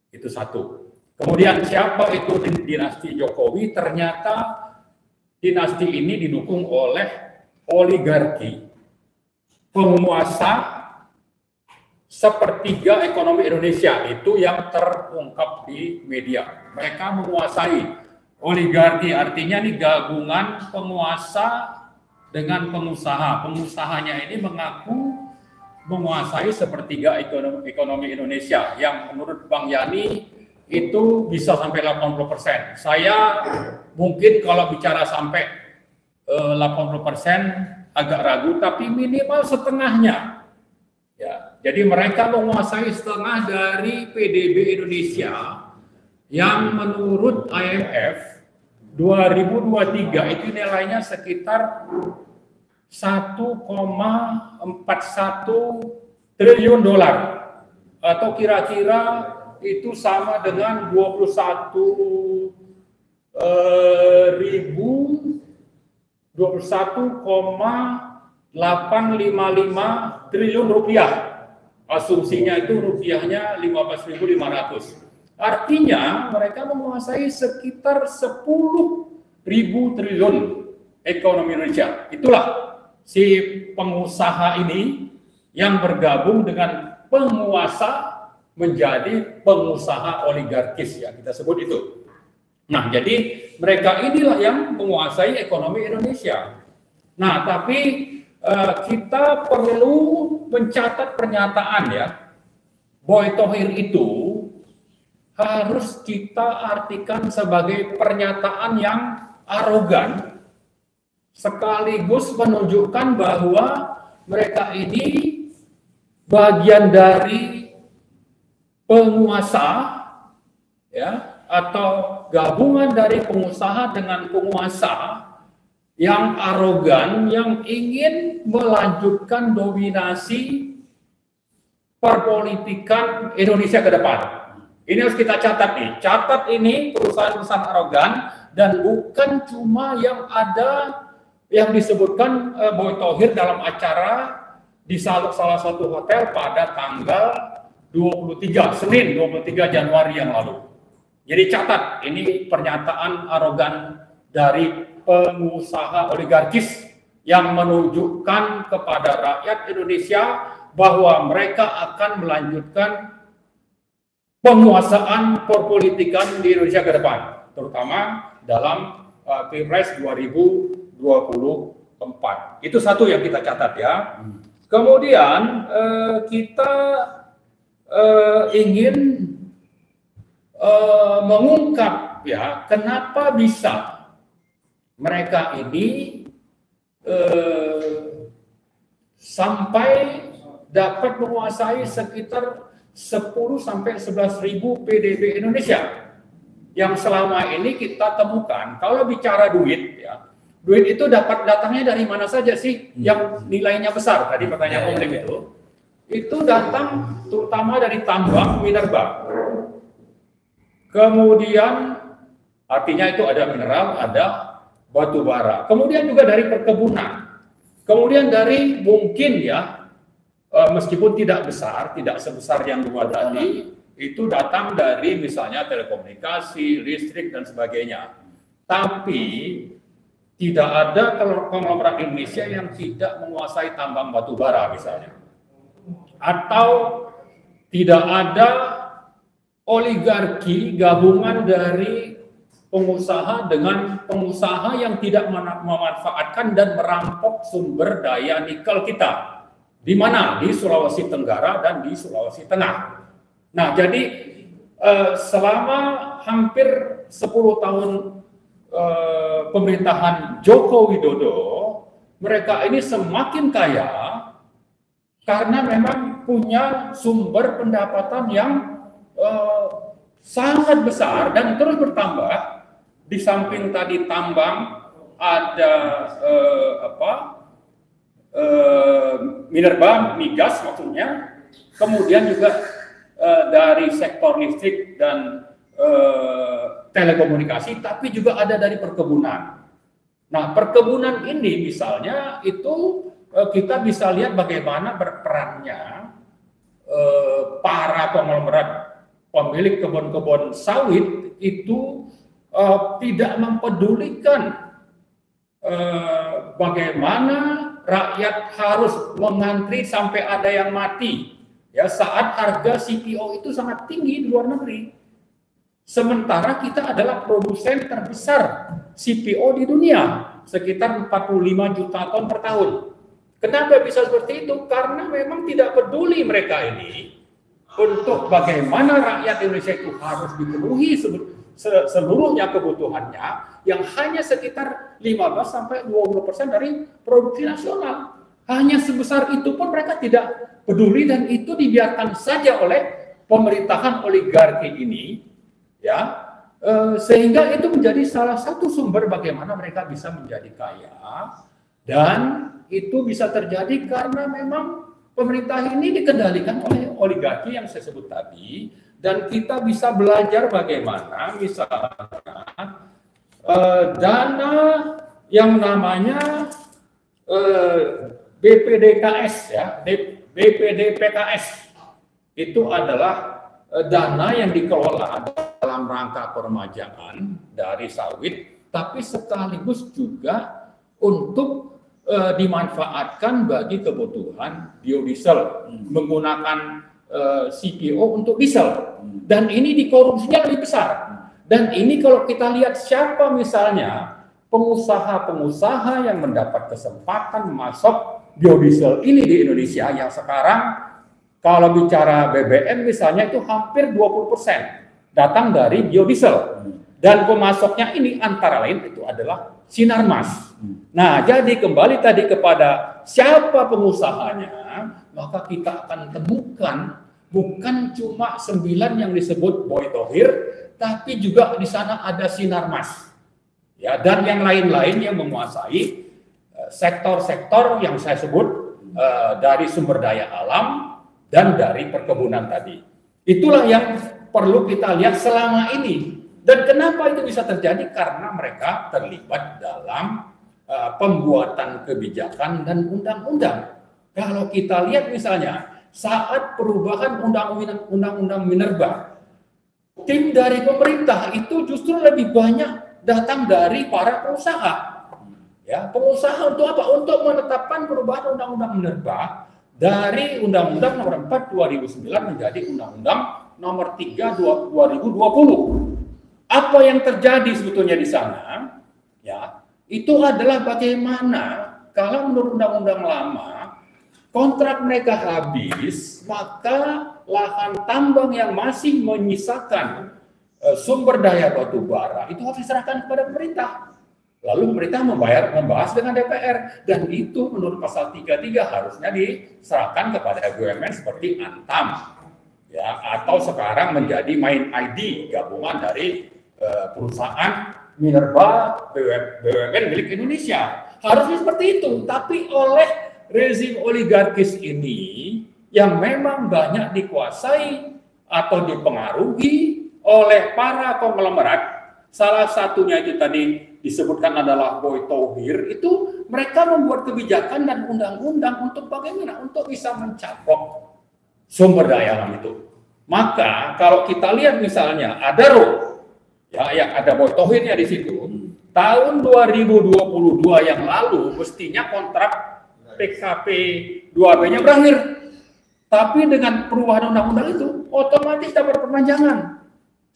Itu satu. Kemudian siapa itu dinasti Jokowi? Ternyata dinasti ini didukung oleh oligarki, penguasa sepertiga ekonomi Indonesia. Itu yang terungkap di media. Mereka menguasai. Oligarki artinya ini gabungan penguasa dengan pengusaha. Pengusahanya ini mengaku menguasai sepertiga ekonomi Indonesia yang menurut Bang Yani itu bisa sampai 80%. Saya mungkin kalau bicara sampai 80% agak ragu, tapi minimal setengahnya. Ya, jadi mereka menguasai setengah dari PDB Indonesia yang menurut IMF 2023 itu nilainya sekitar 1,41 triliun dolar atau kira-kira itu sama dengan 21,855 triliun rupiah. Asumsinya itu rupiahnya 15.500. Artinya mereka menguasai sekitar 10.000 triliun ekonomi Indonesia. Itulah si pengusaha ini yang bergabung dengan penguasa menjadi pengusaha oligarkis, ya kita sebut itu. Nah, jadi mereka inilah yang menguasai ekonomi Indonesia. Nah, tapi kita perlu mencatat pernyataan ya, Boy Thohir itu harus kita artikan sebagai pernyataan yang arogan, sekaligus menunjukkan bahwa mereka ini bagian dari penguasa, ya, atau gabungan dari pengusaha dengan penguasa yang arogan, yang ingin melanjutkan dominasi perpolitikan Indonesia ke depan. Ini harus kita catat nih. Catat ini perusahaan-perusahaan arogan, dan bukan cuma yang ada yang disebutkan Boy Thohir dalam acara di salah satu hotel pada tanggal 23, Senin 23 Januari yang lalu. Jadi catat, ini pernyataan arogan dari pengusaha oligarkis yang menunjukkan kepada rakyat Indonesia bahwa mereka akan melanjutkan penguasaan perpolitikan di Indonesia ke depan, terutama dalam Pilpres 2024. Itu satu yang kita catat ya. Kemudian kita ingin mengungkap ya, kenapa bisa mereka ini sampai dapat menguasai sekitar 10 sampai 11.000 PDB Indonesia yang selama ini kita temukan. Kalau bicara duit ya, duit itu dapat datangnya dari mana saja sih yang nilainya besar? Tadi pertanyaan Om itu datang terutama dari tambang minerba. Kemudian artinya itu ada mineral, ada batu bara. Kemudian juga dari perkebunan. Kemudian dari mungkin ya, meskipun tidak besar, tidak sebesar yang dua tadi, itu datang dari misalnya telekomunikasi, listrik dan sebagainya. Tapi tidak ada konglomerat Indonesia yang tidak menguasai tambang batu bara misalnya. Atau tidak ada oligarki gabungan dari pengusaha dengan pengusaha yang tidak memanfaatkan dan merampok sumber daya nikel kita. Di mana? Di Sulawesi Tenggara dan di Sulawesi Tengah. Nah, jadi selama hampir 10 tahun pemerintahan Joko Widodo, mereka ini semakin kaya karena memang punya sumber pendapatan yang sangat besar dan terus bertambah. Di samping tadi tambang, ada minerba, migas maksudnya, kemudian juga dari sektor listrik dan telekomunikasi, tapi juga ada dari perkebunan. Nah, perkebunan ini misalnya itu kita bisa lihat bagaimana berperannya para konglomerat pemilik kebun-kebun sawit itu tidak mempedulikan bagaimana rakyat harus mengantri sampai ada yang mati ya saat harga CPO itu sangat tinggi di luar negeri. Sementara kita adalah produsen terbesar CPO di dunia, sekitar 45 juta ton per tahun. Kenapa bisa seperti itu? Karena memang tidak peduli mereka ini untuk bagaimana rakyat Indonesia itu harus dipenuhi seluruhnya kebutuhannya, yang hanya sekitar 15-20% dari produksi nasional. Hanya sebesar itu pun mereka tidak peduli dan itu dibiarkan saja oleh pemerintahan oligarki ini, ya, sehingga itu menjadi salah satu sumber bagaimana mereka bisa menjadi kaya, dan itu bisa terjadi karena memang pemerintah ini dikendalikan oleh oligarki yang saya sebut tadi, dan kita bisa belajar bagaimana misalnya dana yang namanya BPDKS, ya, BPDPKS itu adalah dana yang dikelola dalam rangka permajaan dari sawit, tapi sekaligus juga untuk dimanfaatkan bagi kebutuhan biodiesel menggunakan CPO untuk diesel, dan ini dikorupsinya lebih besar. Dan ini kalau kita lihat siapa misalnya pengusaha-pengusaha yang mendapat kesempatan masuk biodiesel ini di Indonesia, yang sekarang kalau bicara BBM misalnya itu hampir 20% datang dari biodiesel, dan pemasoknya ini antara lain itu adalah Sinarmas. Nah, jadi kembali tadi kepada siapa pengusahanya, maka kita akan temukan bukan cuma 9 yang disebut Boy Thohir, tapi juga di sana ada Sinarmas, ya, dan yang lain-lain yang menguasai sektor-sektor yang saya sebut dari sumber daya alam dan dari perkebunan tadi. Itulah yang perlu kita lihat selama ini. Dan kenapa itu bisa terjadi? Karena mereka terlibat dalam pembuatan kebijakan dan undang-undang. Kalau kita lihat misalnya saat perubahan undang-undang Minerba, tim dari pemerintah itu justru lebih banyak datang dari para pengusaha. Ya, pengusaha untuk apa? Untuk menetapkan perubahan undang-undang Minerba dari Undang-Undang Nomor 4 2009 menjadi Undang-Undang Nomor 3 2020. Apa yang terjadi sebetulnya di sana? Ya, itu adalah bagaimana kalau menurut undang-undang lama kontrak mereka habis, maka lahan tambang yang masih menyisakan sumber daya batu bara itu harus diserahkan kepada pemerintah. Lalu pemerintah membahas dengan DPR, dan itu menurut pasal 33 harusnya diserahkan kepada BUMN seperti Antam, ya, atau sekarang menjadi Main ID, gabungan dari perusahaan Minerba BUMN milik Indonesia. Harusnya seperti itu, tapi oleh rezim oligarkis ini yang memang banyak dikuasai atau dipengaruhi oleh para konglomerat, salah satunya itu tadi disebutkan adalah Boy Thohir, itu mereka membuat kebijakan dan undang-undang untuk bagaimana untuk bisa mencaplok sumber daya alam itu. Maka kalau kita lihat misalnya ada ya, yang ada Boy Thohirnya di situ, tahun 2022 yang lalu mestinya kontrak PKP 2B-nya berakhir. Tapi dengan perubahan undang-undang itu otomatis dapat perpanjangan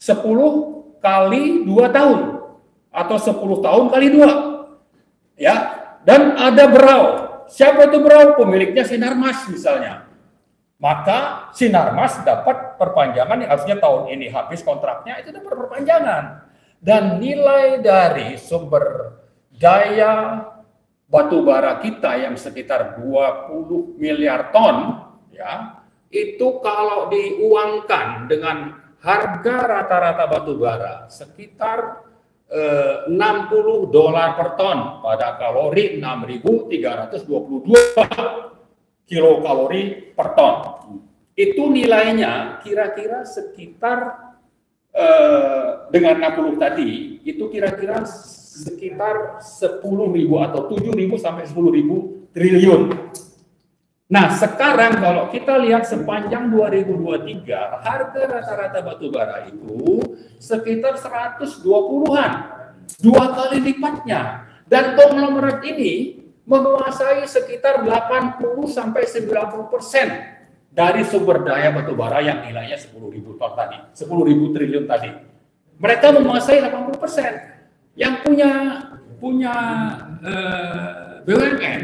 10 kali 2 tahun. Atau 10 tahun kali 2, ya. Dan ada Berau. Siapa itu Berau? Pemiliknya Sinarmas misalnya. Maka Sinarmas dapat perpanjangan yang harusnya tahun ini habis kontraknya, itu dapat perpanjangan. Dan nilai dari sumber daya batu bara kita yang sekitar 20 miliar ton, ya, itu kalau diuangkan dengan harga rata-rata batu bara sekitar $60 per ton pada kalori 6.322 kilokalori per ton. Itu nilainya kira-kira sekitar dengan 60 tadi itu kira-kira sekitar 10.000 atau 7.000 sampai 10.000 triliun. Nah, sekarang kalau kita lihat sepanjang 2023, harga rata-rata batu bara itu sekitar 120-an, 2 kali lipatnya. Dan konglomerat ini menguasai sekitar 80 sampai 90% dari sumber daya batu bara yang nilainya 10.000 ton tadi, 10.000 triliun tadi. Mereka menguasai 80%. Yang punya BUMN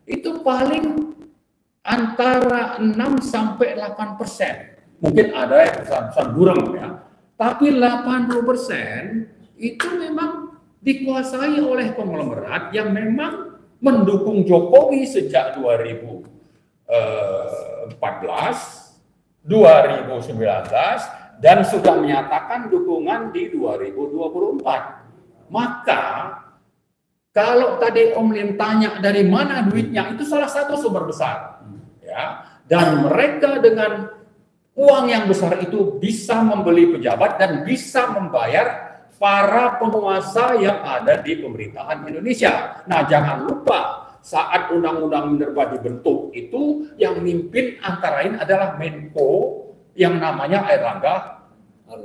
itu paling antara 6 sampai 8%. Mungkin ada yang perusahaan burung ya. Tapi 80% itu memang dikuasai oleh konglomerat yang memang mendukung Jokowi sejak 2014, 2019, dan sudah menyatakan dukungan di 2024. Maka kalau tadi Om Lim tanya dari mana duitnya, itu salah satu sumber besar, ya. Dan mereka dengan uang yang besar itu bisa membeli pejabat dan bisa membayar para penguasa yang ada di pemerintahan Indonesia. Nah, jangan lupa saat Undang-Undang Minerba dibentuk itu yang mimpin antara lain adalah Menko yang namanya Airlangga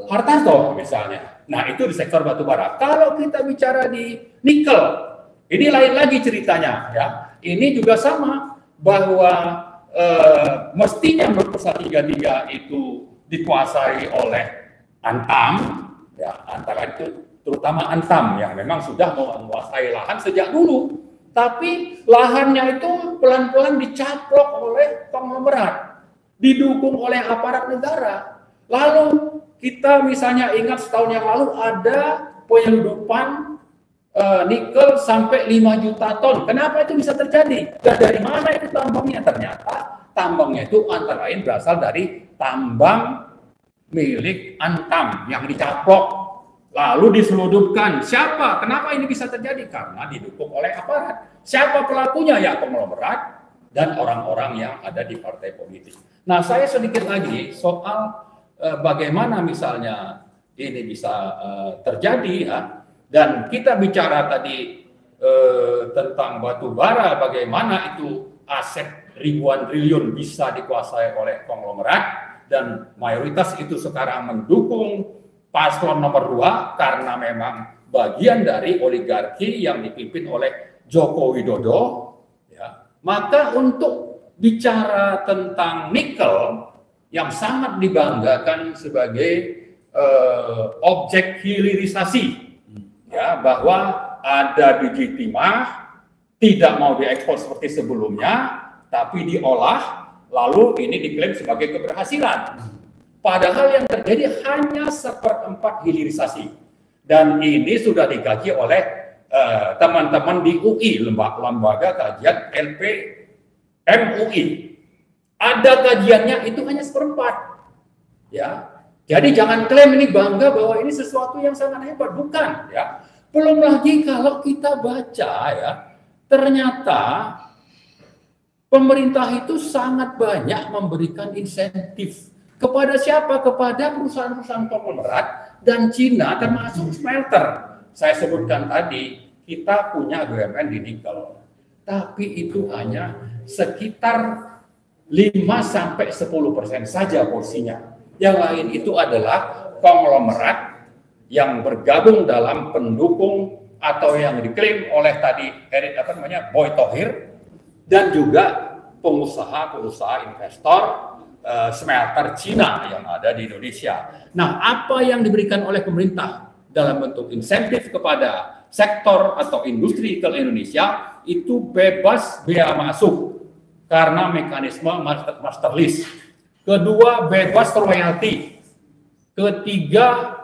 Hartarto misalnya. Nah, itu di sektor batubara. Kalau kita bicara di nikel, ini lain lagi ceritanya, ya. Ini juga sama bahwa mestinya Perpres 33 itu dikuasai oleh Antam, ya, antara itu terutama Antam yang memang sudah menguasai lahan sejak dulu, tapi lahannya itu pelan-pelan dicaplok oleh konglomerat, didukung oleh aparat negara. Lalu kita misalnya ingat setahun yang lalu ada penyeludupan nikel sampai 5 juta ton. Kenapa itu bisa terjadi? Dan dari mana itu tambangnya? Ternyata tambangnya itu antara lain berasal dari tambang milik Antam yang dicaplok lalu diseludupkan. Siapa? Kenapa ini bisa terjadi? Karena didukung oleh aparat. Siapa pelakunya? Ya konglomerat dan orang-orang yang ada di partai politik. Nah, saya sedikit lagi soal bagaimana misalnya ini bisa terjadi, ya. Dan kita bicara tadi tentang batu bara, bagaimana itu aset ribuan triliun bisa dikuasai oleh konglomerat, dan mayoritas itu sekarang mendukung paslon nomor 2 karena memang bagian dari oligarki yang dipimpin oleh Joko Widodo, ya. Maka untuk bicara tentang nikel yang sangat dibanggakan sebagai objek hilirisasi, ya, bahwa ada biji timah tidak mau diekspor seperti sebelumnya, tapi diolah, lalu ini diklaim sebagai keberhasilan. Padahal yang terjadi hanya 1/4 hilirisasi, dan ini sudah dikaji oleh teman-teman di UI, lembaga kajian LPMUI. Ada kajiannya itu hanya 1/4, ya. Jadi jangan klaim ini bangga bahwa ini sesuatu yang sangat hebat, bukan, ya. Belum lagi kalau kita baca, ya, ternyata pemerintah itu sangat banyak memberikan insentif kepada siapa? Kepada perusahaan-perusahaan konglomerat dan Cina, termasuk smelter. Saya sebutkan tadi, kita punya BUMN di nikel, tapi itu hanya sekitar 5-10% saja porsinya. Yang lain itu adalah konglomerat yang bergabung dalam pendukung atau yang diklaim oleh tadi Boy Thohir, dan juga pengusaha-pengusaha investor smelter Cina yang ada di Indonesia. Nah, apa yang diberikan oleh pemerintah dalam bentuk insentif kepada sektor atau industri nikel Indonesia itu bebas bea masuk karena mekanisme master list. Kedua, bebas royalti. Ketiga,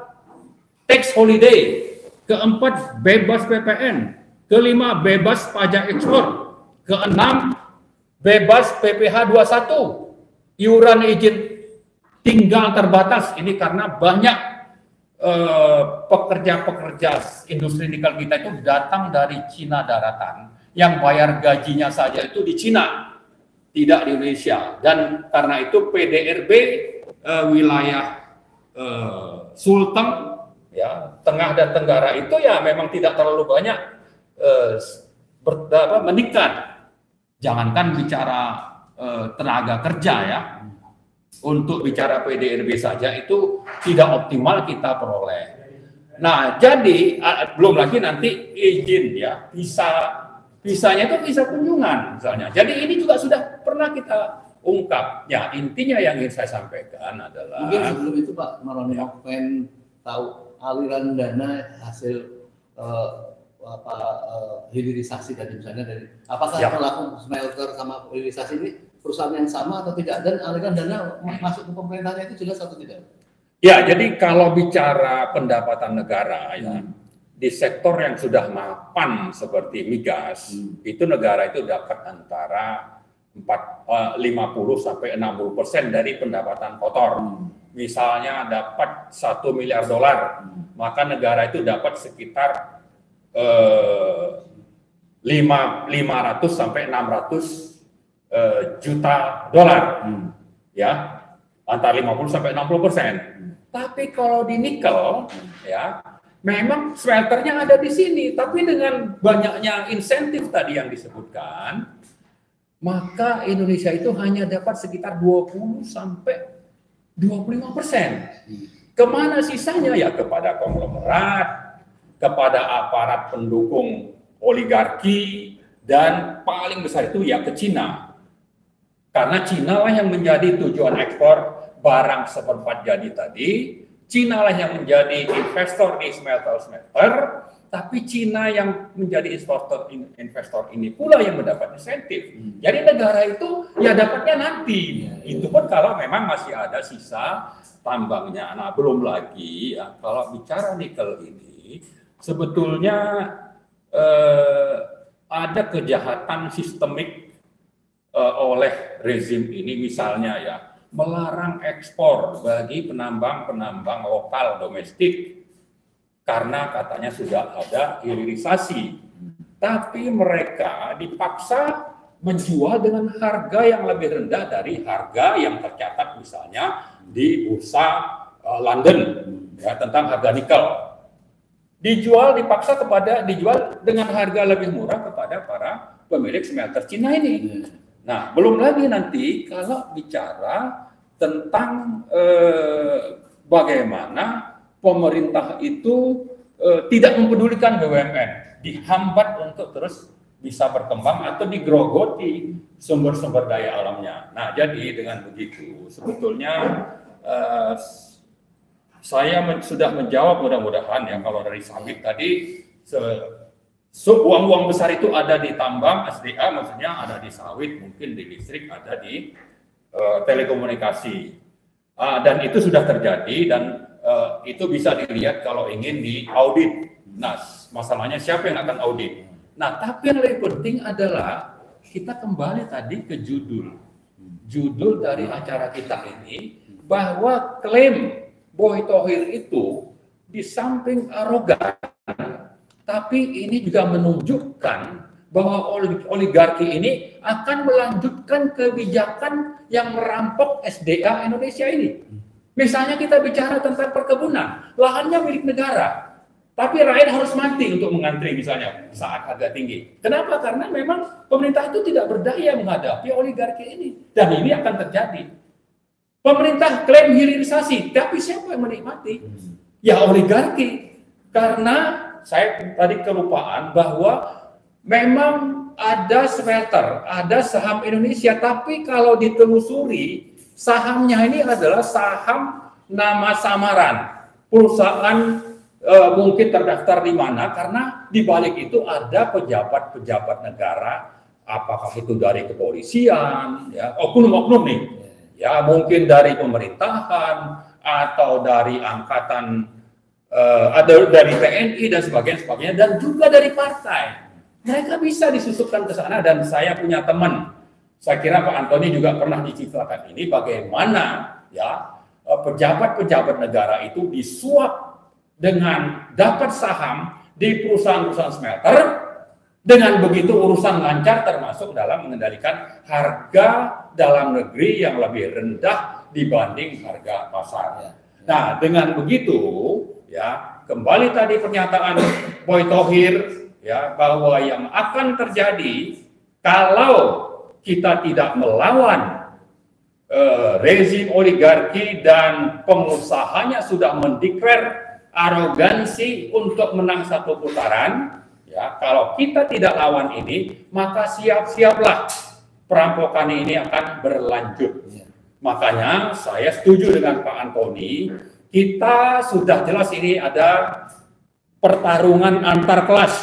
tax holiday. Keempat, bebas PPN. Kelima, bebas pajak ekspor. Keenam, bebas PPh 21. Iuran izin tinggal terbatas. Ini karena banyak pekerja-pekerja industri nikel kita itu datang dari Cina daratan, yang bayar gajinya saja itu di Cina, tidak di Indonesia. Dan karena itu PDRB wilayah Sulteng, ya, Tengah dan Tenggara itu ya memang tidak terlalu banyak meningkat. Jangankan bicara tenaga kerja, ya, untuk bicara PDRB saja itu tidak optimal kita peroleh. Nah, jadi belum lagi nanti izin, ya, visanya itu visa kunjungan misalnya. Jadi ini juga sudah pernah kita ungkap. Ya, intinya yang ingin saya sampaikan adalah, mungkin sebelum itu Pak Maroni, ya, pengen tahu aliran dana hasil hilirisasi tadi misalnya dari apakah, ya, pelaku smelter sama hilirisasi ini perusahaan yang sama atau tidak, dan aliran dana masuk ke pemerintahnya itu jelas atau tidak? Ya, jadi kalau bicara pendapatan negara, ya, di sektor yang sudah mapan seperti migas, itu negara itu dapat antara 50 sampai 60% dari pendapatan kotor. Misalnya dapat $1 miliar, maka negara itu dapat sekitar 500 sampai 600 juta dolar, ya, antara 50 sampai 60%. Tapi kalau di nikel, ya, memang smelternya ada di sini, tapi dengan banyaknya insentif tadi yang disebutkan, maka Indonesia itu hanya dapat sekitar 20 sampai 25%. Kemana sisanya? Ya kepada konglomerat, kepada aparat pendukung oligarki, dan paling besar itu ya ke Cina. Karena Cina lah yang menjadi tujuan ekspor barang seperempat jadi tadi, Cina lah yang menjadi investor di smelter-smelter, tapi Cina yang menjadi investor ini pula yang mendapat insentif. Jadi negara itu ya dapatnya nanti. Itu pun kalau memang masih ada sisa tambangnya. Nah, belum lagi ya, kalau bicara nikel ini, sebetulnya ada kejahatan sistemik oleh rezim ini, misalnya ya, melarang ekspor bagi penambang-penambang lokal domestik karena katanya sudah ada hilirisasi. Tapi mereka dipaksa menjual dengan harga yang lebih rendah dari harga yang tercatat misalnya di bursa London, ya, tentang harga nikel. Dijual dengan harga lebih murah kepada para pemilik smelter Cina ini. Nah, belum lagi nanti kalau bicara tentang bagaimana pemerintah itu tidak mempedulikan BUMN, dihambat untuk terus bisa berkembang atau digerogoti sumber-sumber daya alamnya. Nah, jadi dengan begitu sebetulnya saya sudah menjawab, mudah-mudahan ya, kalau dari sawit tadi uang-uang besar itu ada di tambang SDA, maksudnya ada di sawit, mungkin di listrik, ada di telekomunikasi, dan itu sudah terjadi, dan itu bisa dilihat kalau ingin diaudit. Nah, masalahnya siapa yang akan audit? Nah, tapi yang lebih penting adalah kita kembali tadi ke judul dari acara kita ini, bahwa klaim Boy Thohir itu di samping arogan, tapi ini juga menunjukkan bahwa oligarki ini akan melanjutkan kebijakan yang merampok SDA Indonesia ini. Misalnya kita bicara tentang perkebunan, lahannya milik negara, tapi rakyat harus mati untuk mengantri misalnya saat harga tinggi. Kenapa? Karena memang pemerintah itu tidak berdaya menghadapi oligarki ini. Dan ini akan terjadi. Pemerintah klaim hilirisasi, tapi siapa yang menikmati? Ya oligarki. Karena saya tadi kelupaan bahwa memang ada smelter, ada saham Indonesia, tapi kalau ditelusuri sahamnya ini adalah saham nama samaran. Perusahaan mungkin terdaftar di mana, karena di balik itu ada pejabat-pejabat negara, apakah itu dari kepolisian, ya, oknum-oknum nih, ya mungkin dari pemerintahan atau dari angkatan, ada dari TNI dan sebagainya, dan juga dari partai. Mereka bisa disusupkan ke sana, dan saya punya teman, saya kira Pak Antoni juga pernah diceritakan ini, bagaimana ya pejabat-pejabat negara itu disuap dengan dapat saham di perusahaan-perusahaan smelter. Dengan begitu urusan lancar, termasuk dalam mengendalikan harga dalam negeri yang lebih rendah dibanding harga pasar. Nah, dengan begitu ya, kembali tadi pernyataan Boy Thohir ya, bahwa yang akan terjadi kalau kita tidak melawan rezim oligarki dan pengusahanya sudah mendeklar arogansi untuk menang satu putaran, ya, kalau kita tidak lawan ini, maka siap-siaplah perampokan ini akan berlanjut. Makanya saya setuju dengan Pak Antoni, kita sudah jelas ini ada pertarungan antar kelas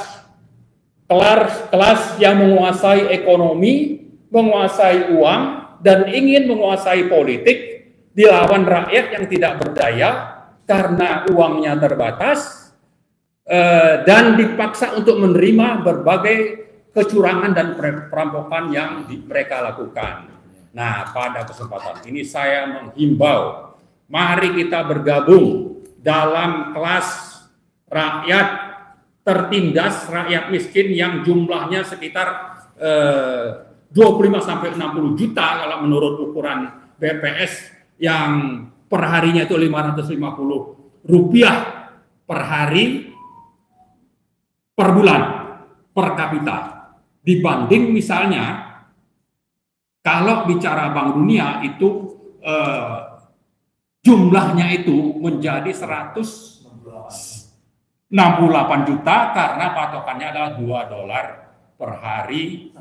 yang menguasai ekonomi, menguasai uang, dan ingin menguasai politik, dilawan rakyat yang tidak berdaya karena uangnya terbatas, dan dipaksa untuk menerima berbagai kecurangan dan perampokan yang mereka lakukan. Nah, pada kesempatan ini saya menghimbau, mari kita bergabung dalam kelas rakyat tertindas, rakyat miskin yang jumlahnya sekitar 25-60 juta kalau menurut ukuran BPS, yang per harinya itu 550 rupiah per hari per bulan per kapita, dibanding misalnya kalau bicara Bank Dunia itu jumlahnya itu menjadi 168 juta karena patokannya adalah $2 per hari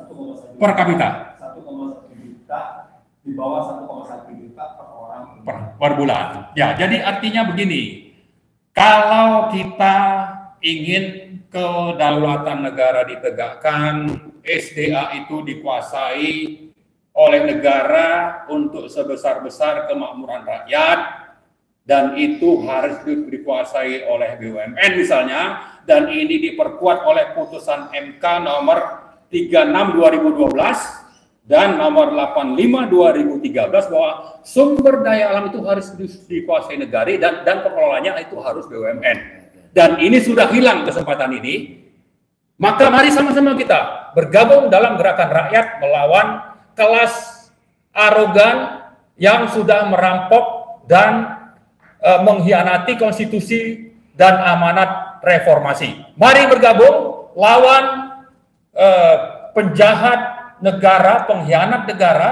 per kapita. 1,1 juta di bawah 1,1 juta per orang per bulan. Ya, jadi artinya begini, kalau kita ingin kedaulatan negara ditegakkan, SDA itu dikuasai oleh negara untuk sebesar-besar kemakmuran rakyat, dan itu harus dikuasai oleh BUMN misalnya, dan ini diperkuat oleh putusan MK nomor 36 2012 dan nomor 85 2013 bahwa sumber daya alam itu harus dikuasai negara dan pengelolanya itu harus BUMN. Dan ini sudah hilang kesempatan ini. Maka mari sama-sama kita bergabung dalam gerakan rakyat melawan kelas arogan yang sudah merampok dan mengkhianati konstitusi dan amanat reformasi. Mari bergabung lawan penjahat negara, pengkhianat negara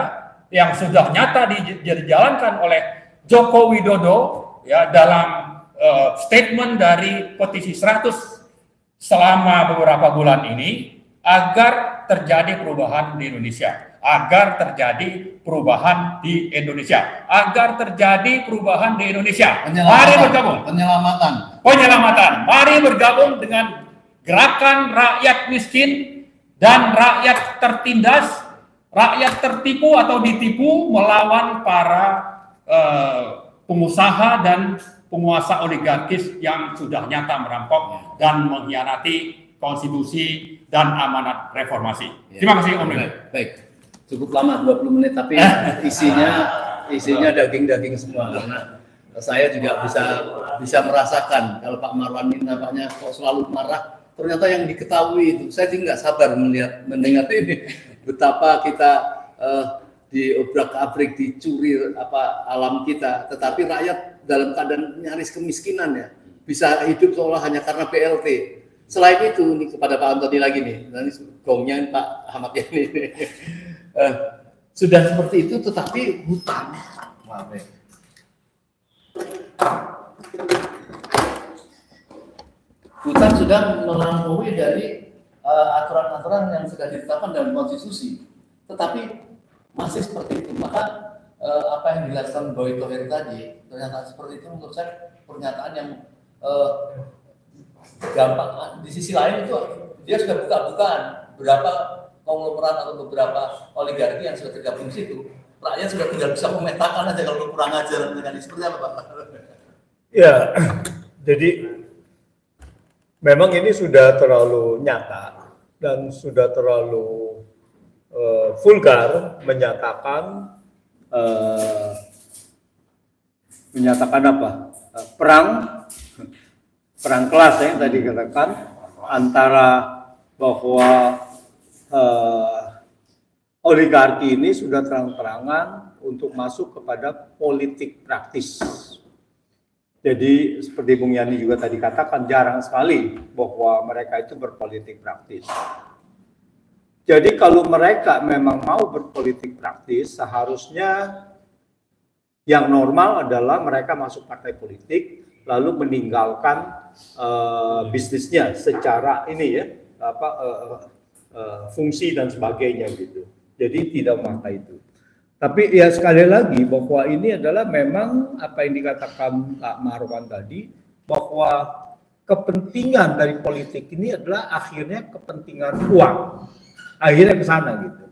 yang sudah nyata dijalankan oleh Joko Widodo ya dalam statement dari petisi 100 selama beberapa bulan ini, agar terjadi perubahan di Indonesia, agar terjadi perubahan di Indonesia, agar terjadi perubahan di Indonesia. Mari bergabung. Penyelamatan. Mari bergabung dengan gerakan rakyat miskin dan rakyat tertindas, rakyat tertipu atau ditipu melawan para pengusaha dan penguasa oligarkis yang sudah nyata merampok dan mengkhianati konstitusi dan amanat reformasi. Terima kasih Om Lili. Baik, cukup lama 20 menit tapi isinya daging-daging semua, karena saya juga bisa merasakan kalau Pak Marwan ini nampaknya kok selalu marah, ternyata yang diketahui itu saya juga nggak sabar mendengar ini betapa kita diobrak-abrik, dicuri alam kita, tetapi rakyat dalam keadaan nyaris kemiskinan ya, bisa hidup seolah hanya karena BLT. Selain itu, nih kepada Pak Antoni lagi nih, nanti gongnya Pak Ahmad Yani sudah seperti itu, tetapi hutan, hutan sudah melampaui dari aturan-aturan yang sudah ditetapkan dalam konstitusi, tetapi masih seperti itu. Maka apa yang dilakukan Boy Tohir tadi, pernyataan seperti itu menurut saya pernyataan yang gampang. Di sisi lain itu dia sudah buka-bukaan berapa konglomerat atau beberapa oligarki yang sudah tergabung di situ. Rakyat sudah tinggal bisa memetakan aja kalau kurang ajar dengan seperti apa Pak? Ya, jadi memang ini sudah terlalu nyata dan sudah terlalu vulgar menyatakan apa? Perang kelas yang tadi katakan antara bahwa oligarki ini sudah terang-terangan untuk masuk kepada politik praktis. Jadi seperti Bung Yani juga tadi katakan, jarang sekali bahwa mereka itu berpolitik praktis. Jadi kalau mereka memang mau berpolitik praktis, seharusnya yang normal adalah mereka masuk partai politik lalu meninggalkan bisnisnya secara ini ya, fungsi dan sebagainya gitu. Jadi tidak memakai itu. Tapi ya sekali lagi bahwa ini adalah memang apa yang dikatakan Pak Marwan tadi, bahwa kepentingan dari politik ini adalah akhirnya kepentingan uang. Akhirnya ke sana gitu.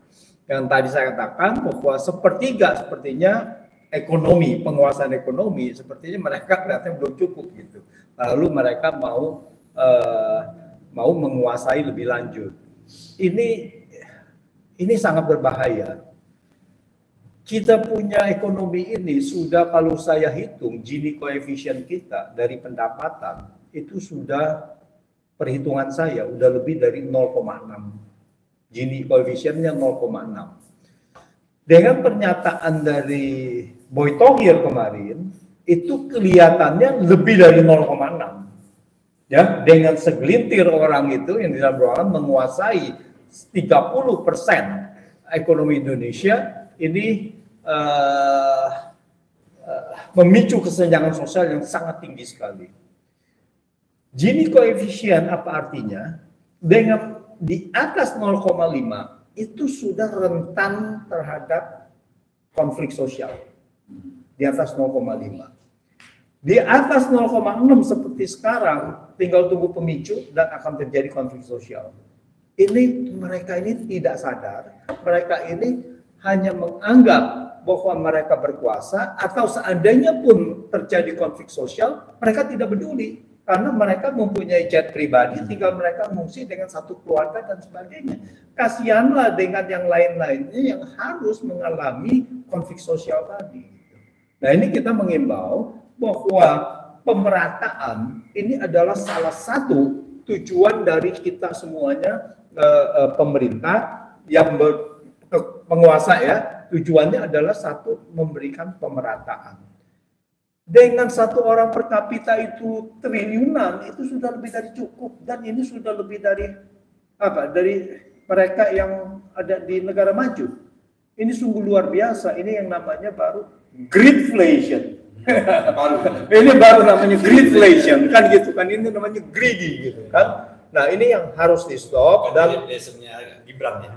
Yang tadi saya katakan bahwa sepertinya ekonomi, penguasaan ekonomi, sepertinya mereka ternyata belum cukup gitu. Lalu mereka mau mau menguasai lebih lanjut. Ini sangat berbahaya. Kita punya ekonomi ini sudah, kalau saya hitung Gini koefisien kita dari pendapatan itu sudah, perhitungan saya udah lebih dari 0,6. Gini koefisiennya 0,6. Dengan pernyataan dari Boy Thohir kemarin, itu kelihatannya lebih dari 0,6. Ya, dengan segelintir orang itu yang di dalam ruangan menguasai 30% ekonomi Indonesia, ini memicu kesenjangan sosial yang sangat tinggi sekali. Gini koefisien apa artinya? Dengan di atas 0,5 itu sudah rentan terhadap konflik sosial. Di atas 0,5. Di atas 0,6 seperti sekarang, tinggal tunggu pemicu dan akan terjadi konflik sosial. Mereka ini tidak sadar, mereka ini hanya menganggap bahwa mereka berkuasa, atau seandainya pun terjadi konflik sosial, mereka tidak peduli. Karena mereka mempunyai jet pribadi, tinggal mereka mengungsi dengan satu keluarga dan sebagainya. Kasihanlah dengan yang lain-lainnya yang harus mengalami konflik sosial tadi. Nah, ini kita mengimbau bahwa pemerataan ini adalah salah satu tujuan dari kita semuanya, pemerintah yang penguasa ya, tujuannya adalah satu, memberikan pemerataan. Dengan satu orang per kapita itu triliunan, itu sudah lebih dari cukup, dan ini sudah lebih dari dari mereka yang ada di negara maju. Ini sungguh luar biasa. Ini yang namanya baru greedflation. Ini baru namanya greedflation, kan gitu kan, ini namanya greedy gitu kan. Nah, ini yang harus di stop. Dan Gibran ya.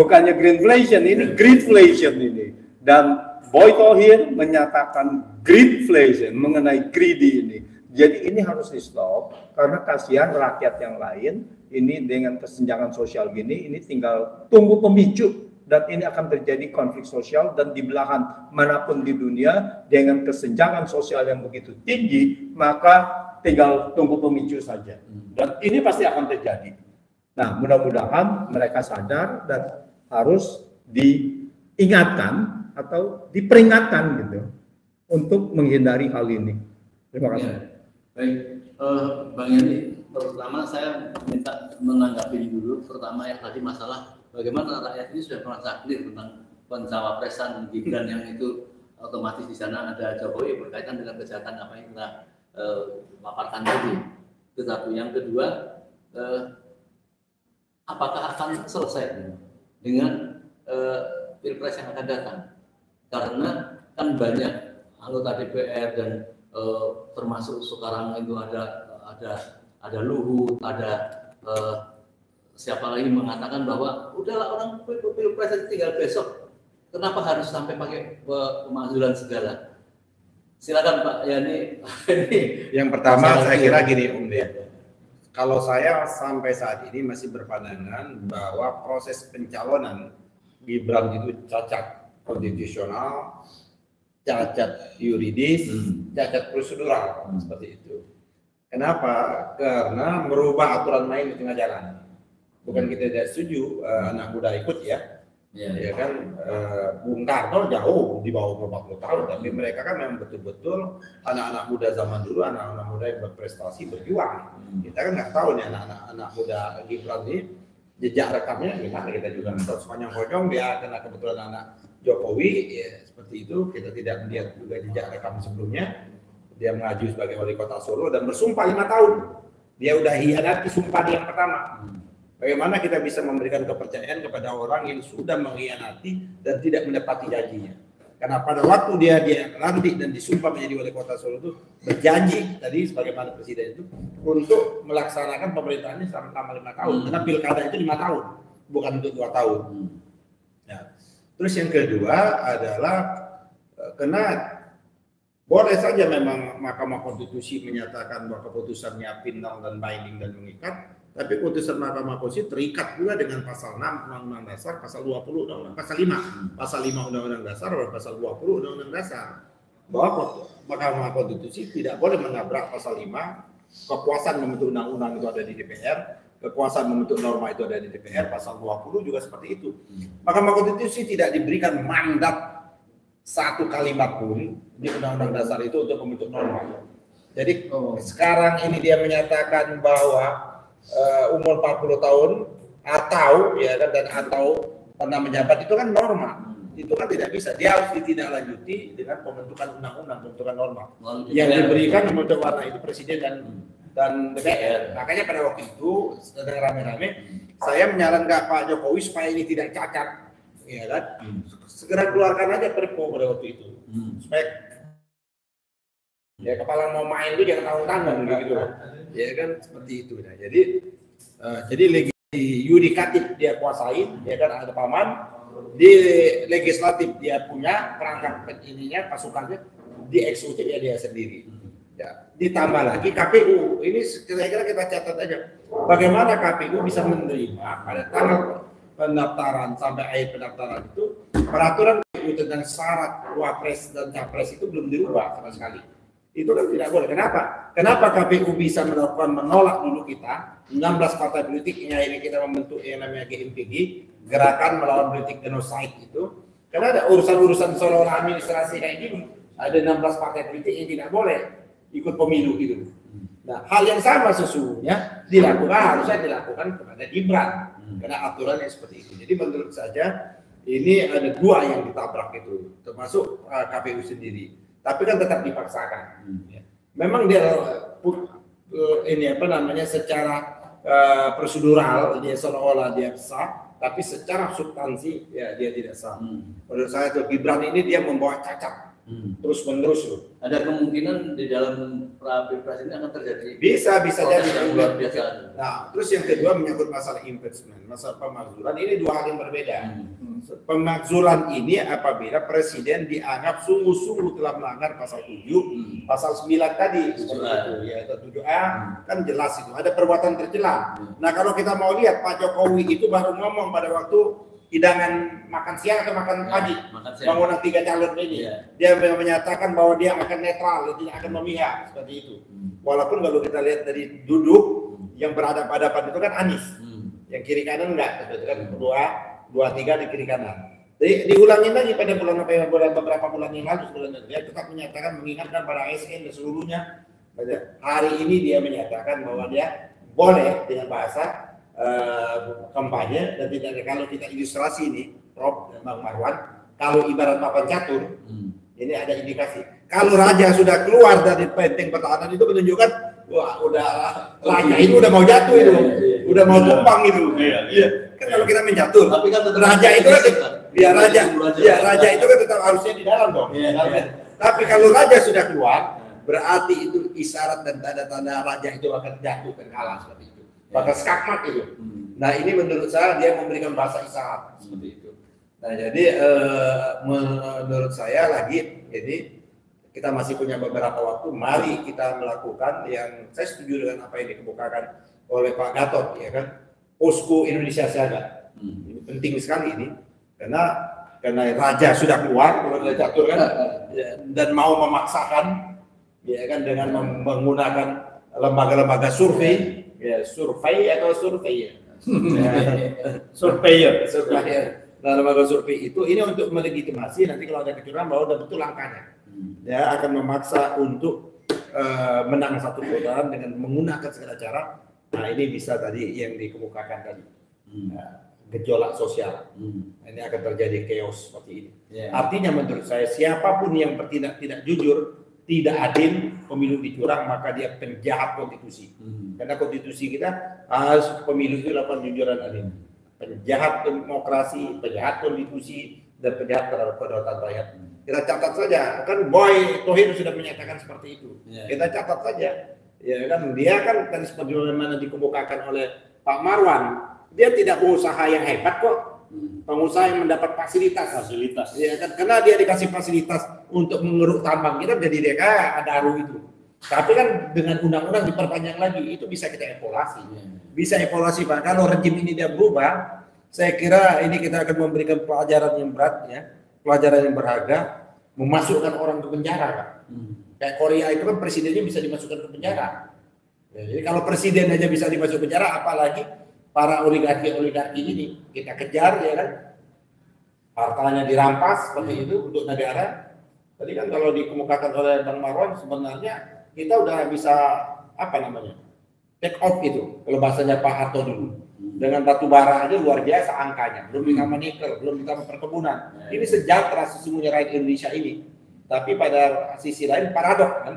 Bukannya greenflation, ini greedflation ini. Dan Boy Thohir menyatakan greedflation mengenai greedy ini. Jadi ini harus di stop, karena kasihan rakyat yang lain ini dengan kesenjangan sosial gini, ini tinggal tunggu pemicu. Dan ini akan terjadi konflik sosial, dan di belahan manapun di dunia dengan kesenjangan sosial yang begitu tinggi, maka tinggal tunggu pemicu saja. Dan ini pasti akan terjadi. Nah, mudah-mudahan mereka sadar dan harus diingatkan atau diperingatkan gitu untuk menghindari hal ini. Terima kasih. Ya, baik, Bang Yani, pertama saya minta menanggapi dulu. Pertama yang tadi masalah bagaimana rakyat ini sudah merasa clear tentang pencawapresan Gibran, yang itu otomatis di sana ada Jokowi berkaitan dengan kejahatan apa yang kita paparkan tadi. Itu satu. Yang kedua, apakah akan selesai dengan Pilpres yang akan datang? Karena kan banyak anggota DPR dan termasuk sekarang itu ada Luhut, ada siapa lagi mengatakan bahwa udahlah orang Pilpres tinggal besok, kenapa harus sampai pakai pemakzulan segala? Silakan Pak Yani. Yang pertama saya kira gini Om Ded. Kalau saya sampai saat ini masih berpandangan bahwa proses pencalonan Gibran itu cacat konstitusional, cacat yuridis, cacat prosedural, seperti itu. Kenapa? Karena merubah aturan main di tengah jalan. Bukan kita tidak setuju anak muda ikut ya. Ya kan, Bung Karno jauh di bawah 40 tahun, tapi mereka kan memang betul-betul anak-anak muda zaman dulu, anak-anak muda yang berprestasi, berjuang. Kita kan nggak tahu nih anak-anak muda Gibran ini jejak rekamnya gimana, kita juga nggak tahu. Sepanjang konyong dia karena kebetulan anak Jokowi, ya seperti itu, kita tidak melihat juga jejak rekam sebelumnya. Dia maju sebagai wali kota Solo dan bersumpah 5 tahun. Dia udah hianati sumpah yang pertama. Bagaimana kita bisa memberikan kepercayaan kepada orang yang sudah mengkhianati dan tidak menepati janjinya? Karena pada waktu dia lantik dan disumpah menjadi wali kota Solo itu berjanji tadi sebagaimana presiden itu untuk melaksanakan pemerintahannya selama 5 tahun. Karena pilkada itu 5 tahun, bukan untuk 2 tahun. Ya. Terus yang kedua adalah karena boleh saja memang Mahkamah Konstitusi menyatakan bahwa keputusannya final dan binding dan mengikat. Tapi putusan Mahkamah Konstitusi terikat juga dengan pasal 6 Undang-Undang Dasar, pasal 20 Undang-Undang, pasal 5 Undang-Undang Dasar, dan pasal 20 Undang-Undang Dasar. Bahwa Mahkamah Konstitusi tidak boleh menabrak pasal 5 kekuasaan membentuk undang-undang itu ada di DPR, kekuasaan membentuk norma itu ada di DPR, pasal 20 juga seperti itu. Mahkamah Konstitusi tidak diberikan mandat satu kalimat pun di Undang-Undang Dasar itu untuk membentuk norma. Jadi sekarang ini dia menyatakan bahwa umur 40 tahun atau ya kan, dan atau pernah menjabat itu kan norma. Itu kan tidak bisa, dia harus ditindaklanjuti dengan pembentukan undang-undang, pembentukan norma. Yang diberikan membentuk warna itu presiden dan DPR. Makanya pada waktu itu sedang rame-rame, saya menyarankan Pak Jokowi supaya ini tidak cacat, ya kan? Segera keluarkan aja Perpu pada waktu itu, supaya ya kepala mau main itu jangan tanggung-tanggung gitu, ya kan seperti itu. Nah, jadi yudikatif dia kuasain, ya kan ada paman. Di legislatif dia punya perangkat ininya, pasukannya, di eksekutif ya dia sendiri. Ya, ditambah lagi KPU, ini kira-kira kita catat aja, bagaimana KPU bisa menerima pada tanggal pendaftaran sampai akhir pendaftaran itu peraturan KPU tentang syarat wapres dan capres itu belum dirubah sama sekali. Itu kan tidak boleh. Kenapa KPU bisa melakukan menolak dulu kita 16 partai politik ini kita membentuk yang namanya GMPG, Gerakan Melawan Politik Genocide itu, karena ada urusan-urusan seolah administrasi kayak gini, ada 16 partai politik yang tidak boleh ikut pemilu gitu. Nah, hal yang sama sesungguhnya harusnya dilakukan kepada Gibran, karena aturannya seperti itu. Jadi menurut saya ini ada dua yang ditabrak itu, termasuk KPU sendiri. Tapi kan tetap dipaksakan. Memang dia ini apa namanya secara prosedural dia seolah-olah dia sah, tapi secara substansi ya dia tidak sah. Menurut saya tuh Gibran ini dia membawa cacat terus menerus. Ada kemungkinan di dalam Pilpres ini akan terjadi. Bisa jadi luar biasa. Nah, terus yang kedua menyangkut masalah impeachment, masalah pemakzulan, ini dua hal yang berbeda. Pemakzulan ini apabila presiden dianggap sungguh-sungguh telah melanggar pasal 7, pasal 9 tadi, seperti itu ya, itu 7A kan jelas itu ada perbuatan tercela. Nah, kalau kita mau lihat Pak Jokowi itu baru ngomong pada waktu hidangan makan siang atau makan pagi, bangunan 3 calon ini, dia menyatakan bahwa dia akan netral, tidak akan memihak seperti itu. Walaupun kalau kita lihat dari duduk yang berhadapan-hadapan itu kan Anies, yang kiri kanan enggak, itu kan 2-3 di kiri kanan. Jadi diulangi lagi pada beberapa bulan yang lalu, dia tetap menyatakan mengingatkan pada ASN dan seluruhnya. Hari ini dia menyatakan bahwa dia boleh dengan bahasa kampanye dan tidak ada. Kalau kita ilustrasi ini, Prof dan Bang Marwan, kalau ibarat papan catur, ini ada indikasi. Kalau raja sudah keluar dari benteng pertahanan itu menunjukkan, wah udah raja itu udah mau jatuh itu, udah mau tumbang itu. Iya. Kan kalau kita menjatuh, tapi kan raja itu kan, raja itu kan tetap harusnya di dalam dong. Tapi kalau raja sudah keluar, berarti itu isyarat dan tanda-tanda raja itu akan jatuh dan kalah seperti itu. Bakal skakmat itu. Nah ini menurut saya dia memberikan bahasa isyarat seperti itu. Nah jadi menurut saya lagi ini kita masih punya beberapa waktu. Mari kita melakukan yang saya setuju dengan apa yang dikemukakan oleh Pak Gatot, ya kan, posko Indonesia Siaga. Ini penting sekali ini karena raja sudah keluar, kalau dia catur kan, dan mau memaksakan, ya kan, dengan menggunakan lembaga-lembaga survei. Ya, survei atau survei ya. Surveyor. Nah, lembaga survei itu ini untuk melegitimasi nanti kalau ada kecurangan bahwa udah betul angkanya. Ya akan memaksa untuk menang satu putaran dengan menggunakan segala cara. Nah, ini bisa tadi yang dikemukakan tadi. Gejolak sosial. Ini akan terjadi chaos seperti ini. Artinya menurut saya siapapun yang bertindak tidak jujur, tidak adil, pemilu dicurang, maka dia penjahat konstitusi. Karena konstitusi kita harus pemilu itu lakukan jujur dan adil. Penjahat demokrasi, penjahat konstitusi, dan penjahat terhadap kedaulatan rakyat. Kita catat saja, kan Boy Tohir sudah menyatakan seperti itu. Kita catat saja, ya kan, dia kan tadi seperti mana dikemukakan oleh Pak Marwan, dia tidak pengusaha yang hebat kok. Pengusaha yang mendapat fasilitas, ya kan, karena dia dikasih fasilitas untuk mengeruk tambang kita jadi dia kayak Adaru itu. Tapi kan dengan undang-undang diperpanjang lagi, itu bisa kita evaluasi. Bisa evaluasi Pak. Kalau rejim ini dia berubah, saya kira ini kita akan memberikan pelajaran yang berat, ya, pelajaran yang berharga, memasukkan orang ke penjara, Pak. Kayak Korea itu kan presidennya bisa dimasukkan ke penjara. Ya, jadi kalau presiden aja bisa dimasuk penjara, apalagi para oligarki ini kita kejar, ya kan? Hartanya dirampas seperti itu untuk negara. Tadi kan kalau dikemukakan oleh Bang Marwan, sebenarnya kita udah bisa apa namanya, take off itu, kalau bahasanya Pak Harto dulu. Dengan batu bara aja luar biasa angkanya, belum ditambah nikel, belum ditambah perkebunan. Ini sejahtera sesungguhnya rakyat Indonesia ini. Tapi pada sisi lain paradoks kan,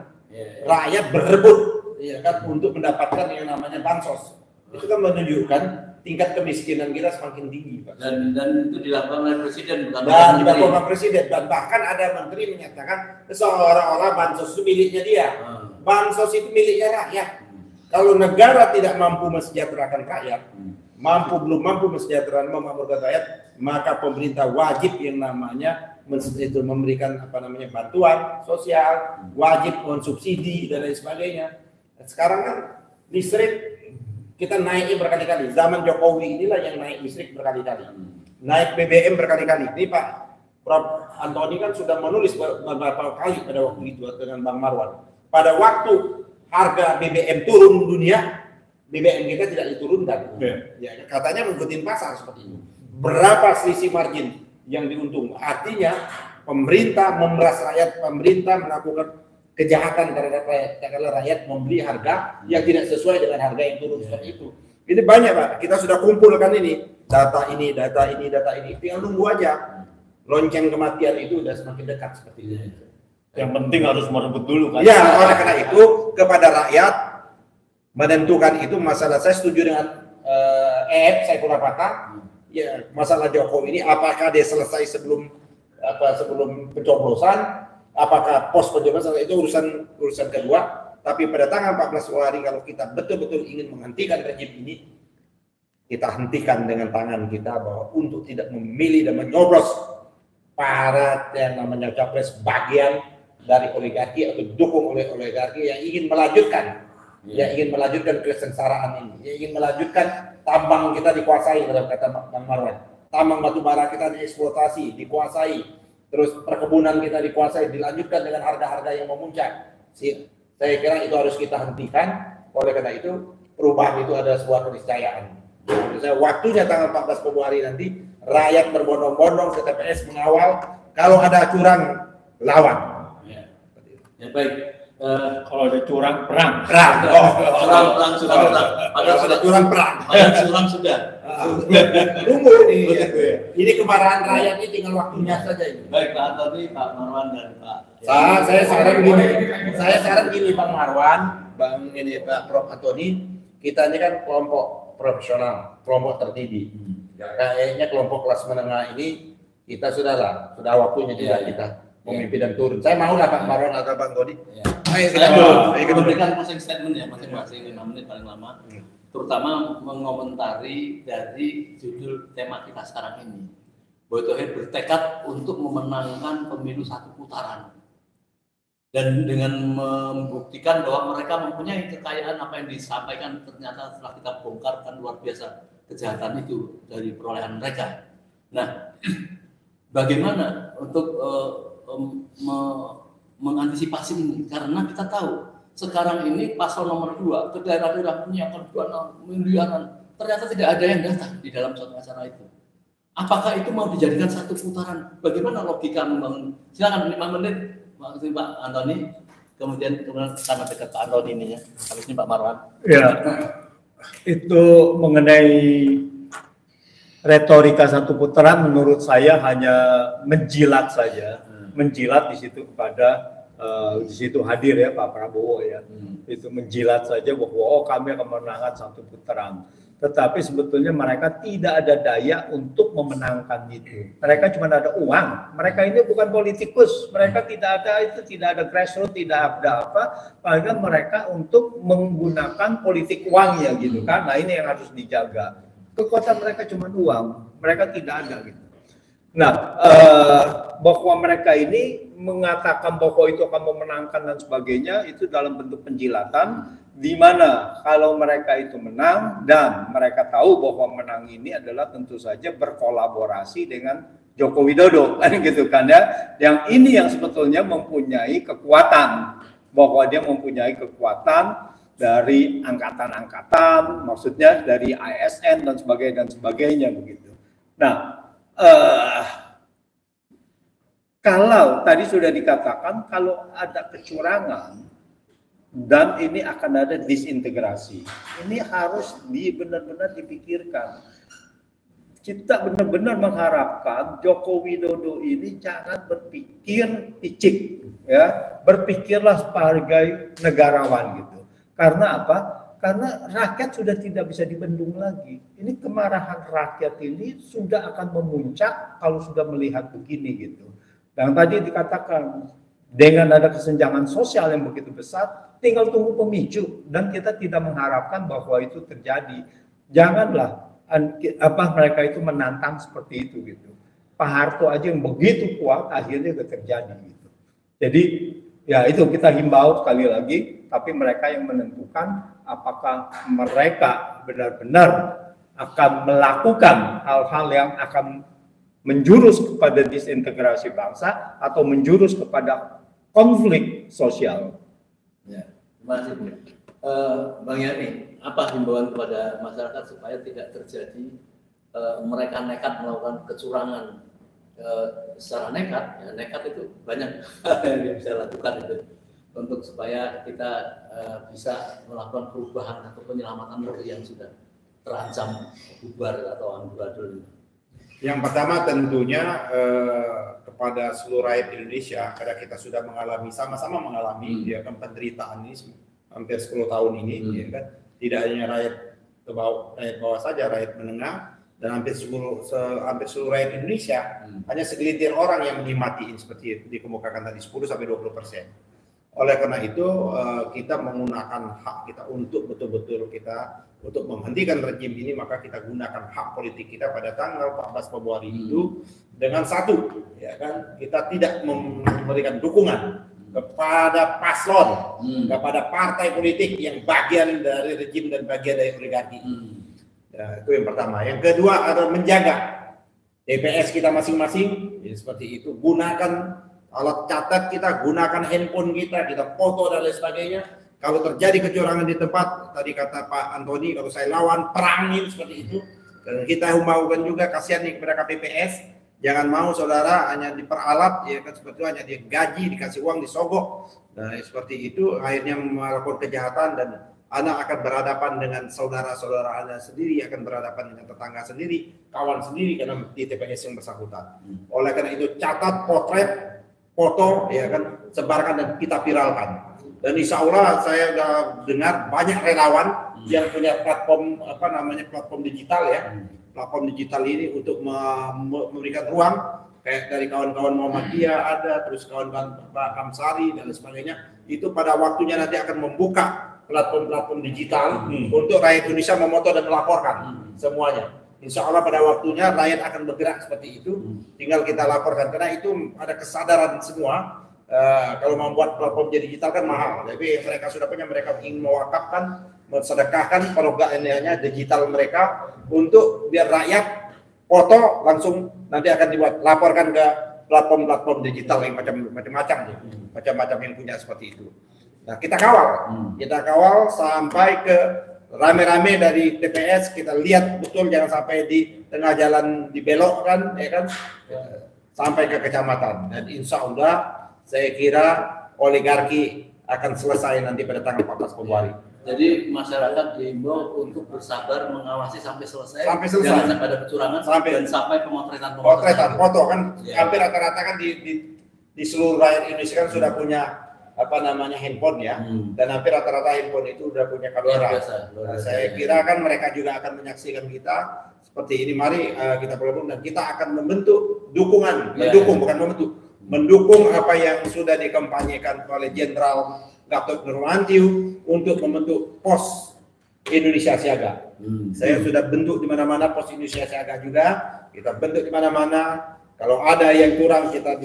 rakyat berebut, ya kan, untuk mendapatkan yang namanya bansos. Itu kan menunjukkan tingkat kemiskinan kita semakin tinggi, Pak. Dan itu dilakukan oleh presiden, bukan Dan dilakukan oleh presiden. Dan bahkan ada menteri menyatakan seolah-olah bansos itu miliknya dia. Bansos itu miliknya rakyat. Kalau negara tidak mampu mensejahterakan rakyat, belum mampu mensejahterakan, memakmurkan rakyat, maka pemerintah wajib yang namanya memberikan apa namanya bantuan sosial, wajib mensubsidi dan lain sebagainya. Sekarang kan listrik kita naiknya berkali-kali. Zaman Jokowi inilah yang naik listrik berkali-kali, naik BBM berkali-kali. Ini Pak Prof. Antoni kan sudah menulis beberapa kali pada waktu itu dengan Bang Marwan. Pada waktu harga BBM turun dunia, BBM kita tidak diturunkan. Ya, katanya mengikuti pasar seperti itu. Berapa selisih margin yang diuntung? Artinya pemerintah memeras rakyat, pemerintah melakukan kejahatan terhadap rakyat, karena rakyat membeli harga yang tidak sesuai dengan harga yang turun seperti itu. Ini banyak, Pak. Kita sudah kumpulkan ini, data ini. Tinggal nunggu aja. Lonceng kematian itu sudah semakin dekat seperti itu. Yang penting harus merebut dulu kan. Ya, oleh karena itu kepada rakyat menentukan itu masalah. Saya setuju dengan Saifullah Fatah. Ya, masalah Jokowi ini apakah dia selesai sebelum pencoblosan, apakah pos pencoblosan, itu urusan kedua. Tapi pada tanggal 14 Februari kalau kita betul-betul ingin menghentikan rejim ini, kita hentikan dengan tangan kita bahwa untuk tidak memilih dan menyoblos para yang namanya capres bagian dari oligarki atau didukung oleh oligarki yang ingin melanjutkan kesengsaraan ini, yang ingin melanjutkan tambang kita dikuasai, kata Bang Marwan, tambang batu bara kita dieksploitasi, dikuasai, terus perkebunan kita dikuasai, dilanjutkan dengan harga-harga yang memuncak. Saya kira itu harus kita hentikan. Oleh karena itu perubahan itu ada sebuah keniscayaan. Waktunya tanggal 14 Februari nanti rakyat berbondong-bondong ke TPS mengawal, kalau ada curang lawan. Ya baik. Kalau ada curang perang. Curang sudah. Padahal sudah curang perang. Curang sudah. Tunggu ini. Ini kemarahan rakyat ini tinggal waktunya saja ini. Baik Pak Antoni, Pak Marwan dan Pak. Saya saran gini Pak Marwan, Pak Prof. Antoni, kita ini kan kelompok profesional, kelompok terdidik. Kayaknya kelompok kelas menengah ini kita sudah waktunya juga kita memimpin dan turun. Saya mau lah Pak Marwan atau Bang Dodi. Ayo kita memberikan closing statement ya masing-masing 5 menit paling lama. Terutama mengomentari dari judul tema kita sekarang ini. Boy Tohir bertekad untuk memenangkan pemilu 1 putaran. Dan dengan membuktikan bahwa mereka mempunyai kekayaan apa yang disampaikan, ternyata setelah kita bongkar kan luar biasa kejahatan itu dari perolehan mereka. Nah, bagaimana untuk mengantisipasi ini? Karena kita tahu sekarang ini pasal nomor 2 ke daerah-daerah punya akan miliaran, ternyata tidak ada yang datang di dalam suatu acara itu. Apakah itu mau dijadikan 1 putaran? Bagaimana logika membangun? Silakan 5 menit Pak Antoni, kemudian sama dekat Pak Antoni ini ya. Habis ini Pak Marwan. Ya, itu mengenai retorika 1 putaran menurut saya hanya menjilat saja. Menjilat di situ kepada di situ hadir ya Pak Prabowo ya. Itu menjilat saja bahwa kami akan memenangkan 1 putaran. Tetapi sebetulnya mereka tidak ada daya untuk memenangkan itu. Mereka cuma ada uang. Mereka ini bukan politikus. Mereka tidak ada grassroots, tidak ada apa. Paling mereka untuk menggunakan politik uangnya gitu kan. Nah ini yang harus dijaga. Kekuatan mereka cuma uang. Mereka tidak ada gitu. Nah, bahwa mereka ini mengatakan bahwa itu akan memenangkan dan sebagainya, itu dalam bentuk penjilatan, di mana kalau mereka itu menang dan mereka tahu bahwa menang ini adalah tentu saja berkolaborasi dengan Joko Widodo, kan gitu kan ya. Yang ini yang sebetulnya mempunyai kekuatan, bahwa dia mempunyai kekuatan dari angkatan-angkatan, maksudnya dari ASN dan sebagainya begitu. Nah, kalau tadi sudah dikatakan kalau ada kecurangan dan ini akan ada disintegrasi, ini harus benar-benar dipikirkan. Kita benar-benar mengharapkan Joko Widodo ini jangan berpikir picik, ya, berpikirlah sebagai negarawan gitu. Karena apa? Karena rakyat sudah tidak bisa dibendung lagi. Ini kemarahan rakyat ini sudah akan memuncak kalau sudah melihat begini gitu. Dan tadi dikatakan dengan ada kesenjangan sosial yang begitu besar, tinggal tunggu pemicu dan kita tidak mengharapkan bahwa itu terjadi. Janganlah mereka itu menantang seperti itu gitu. Pak Harto aja yang begitu kuat akhirnya juga terjadi gitu. Jadi ya itu kita himbau sekali lagi, tapi mereka yang menentukan apakah mereka benar-benar akan melakukan hal-hal yang akan menjurus kepada disintegrasi bangsa atau menjurus kepada konflik sosial. Ya, terima kasih. Bang Yani, apa himbauan kepada masyarakat supaya tidak terjadi mereka nekat melakukan kecurangan secara nekat? Ya, nekat itu banyak yang bisa lakukan itu untuk supaya kita bisa melakukan perubahan atau penyelamatan negeri yang sudah terancam bubar atau amburadul. Yang pertama tentunya kepada seluruh rakyat Indonesia, karena kita sudah mengalami sama-sama mengalami ya kan penderitaan ini hampir 10 tahun ini, ya kan, tidak hanya rakyat bawah saja, rakyat menengah dan hampir seluruh rakyat Indonesia, hanya segelintir orang yang menikmati seperti itu dikemukakan tadi 10-20%. Oleh karena itu kita menggunakan hak kita untuk betul-betul untuk menghentikan rejim ini, maka kita gunakan hak politik kita pada tanggal 14 Februari itu dengan satu, ya kan, kita tidak memberikan dukungan kepada paslon, kepada partai politik yang bagian dari rejim dan bagian dari oligarki. Ya, itu yang pertama. Yang kedua adalah menjaga TPS kita masing-masing, ya, seperti itu. Gunakan alat catat kita, gunakan handphone kita foto dan lain sebagainya. Kalau terjadi kecurangan di tempat, tadi kata Pak Antoni, kalau saya lawan, perangin seperti itu. Dan kita himbaukan juga, kasihan nih kepada KPPS, jangan mau saudara hanya diperalat, ya kan, seperti itu, hanya digaji, dikasih uang, disogok. Nah, seperti itu akhirnya melakukan kejahatan dan anak akan berhadapan dengan saudara-saudara Anda sendiri, akan berhadapan dengan tetangga sendiri, kawan sendiri karena di TPS yang bersangkutan. Oleh karena itu catat, potret, foto, ya kan, sebarkan dan kita viralkan. Dan insya Allah saya sudah dengar banyak relawan yang punya platform platform digital, ya. Platform digital ini untuk memberikan ruang kayak dari kawan-kawan Muhammadiyah ada, terus kawan-kawan Pak Kamsari dan sebagainya. Itu pada waktunya nanti akan membuka platform-platform digital untuk rakyat Indonesia memoto dan melaporkan semuanya. Insya Allah pada waktunya rakyat akan bergerak seperti itu. Tinggal kita laporkan karena itu ada kesadaran semua. Kalau membuat platform digital kan mahal, tapi mereka sudah punya, mereka ingin mewakafkan, mensedekahkan programnya digital mereka untuk biar rakyat foto langsung nanti akan dilaporkan ke platform-platform digital yang macam-macam yang punya seperti itu. Nah, kita kawal sampai ke rame-rame dari TPS, kita lihat betul jangan sampai di tengah jalan dibelokkan, ya kan, sampai ke kecamatan. Dan insya Allah saya kira oligarki akan selesai nanti pada tanggal 14 Februari. Jadi masyarakat diimbau untuk bersabar mengawasi sampai selesai. Jangan sampai ada kecurangan dan sampai pemotretan foto kan, hampir rata-rata kan di seluruh rakyat Indonesia kan sudah punya handphone, ya, dan hampir rata-rata handphone itu sudah punya kamera. Nah, saya kira kan mereka juga akan menyaksikan kita seperti ini. Mari kita bergabung dan kita akan membentuk dukungan, mendukung apa yang sudah dikampanyekan oleh Jenderal Gatot Nurmantio untuk membentuk pos Indonesia Siaga. Saya sudah bentuk di mana-mana pos Indonesia Siaga juga. Kita bentuk di mana-mana. Kalau ada yang kurang kita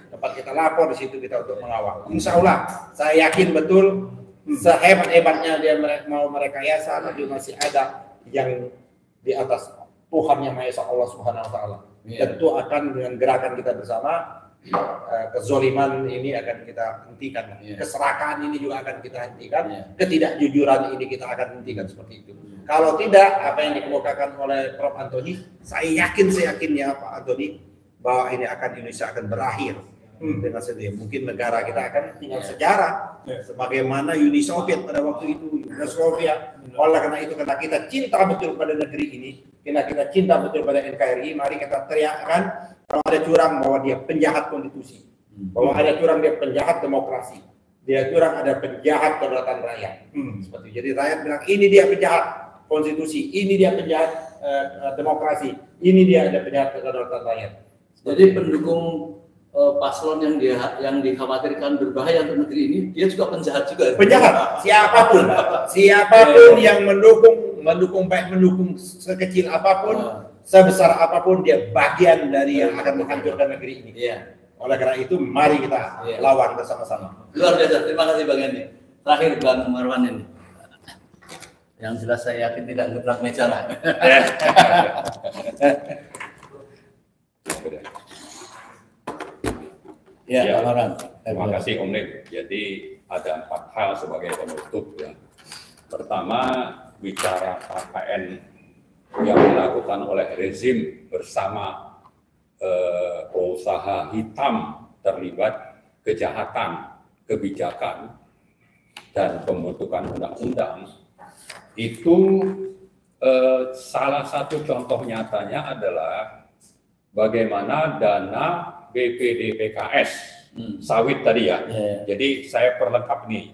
dapat kita lapor di situ, kita untuk mengawal. Insya Allah saya yakin betul sehebat-hebatnya dia mau merekayasa, tapi masih ada yang di atas Tuhan yang Maha Esa, Allah Subhanahu Wa Taala. Tentu akan dengan gerakan kita bersama kezoliman ini akan kita hentikan, keserakahan ini juga akan kita hentikan, Iya. ketidakjujuran ini kita akan hentikan seperti itu. Kalau tidak, apa yang dikemukakan oleh Prof. Antoni, saya seyakinnya Pak Antoni bahwa Indonesia akan berakhir dengan sendiri. Mungkin negara kita akan tinggal sejarah sebagaimana Uni Soviet pada waktu itu, Yugoslavia. Oleh karena itu, karena kita cinta betul pada negeri ini, karena kita cinta betul pada NKRI, mari kita teriakkan kalau ada curang bahwa dia penjahat konstitusi, bahwa ada curang dia penjahat demokrasi, dia curang ada penjahat kedaulatan rakyat. Seperti itu. Jadi rakyat bilang ini dia penjahat konstitusi, ini dia penjahat demokrasi, ini dia ada penjahat kedaulatan rakyat. Jadi pendukung paslon yang dikhawatirkan berbahaya untuk negeri ini, dia juga penjahat juga. Penjahat, siapapun yang mendukung baik mendukung sekecil apapun, sebesar apapun, dia bagian dari yang akan menghancurkan negeri ini. Iya. Oleh karena itu, mari kita lawan bersama-sama. Luar biasa, terima kasih Bang Hendy. Terakhir Bang Marwan ini. Yang jelas saya yakin tidak ngebrak meja lah. Ya, Bang Marwan. Terima kasih Om Lim. Jadi ada 4 hal sebagai penutup ya. Pertama, bicara KKN yang dilakukan oleh rezim bersama pengusaha hitam terlibat kejahatan, kebijakan, dan pembentukan undang-undang, itu salah satu contoh nyatanya adalah bagaimana dana BPDPKS sawit tadi ya. Jadi saya perlengkap nih,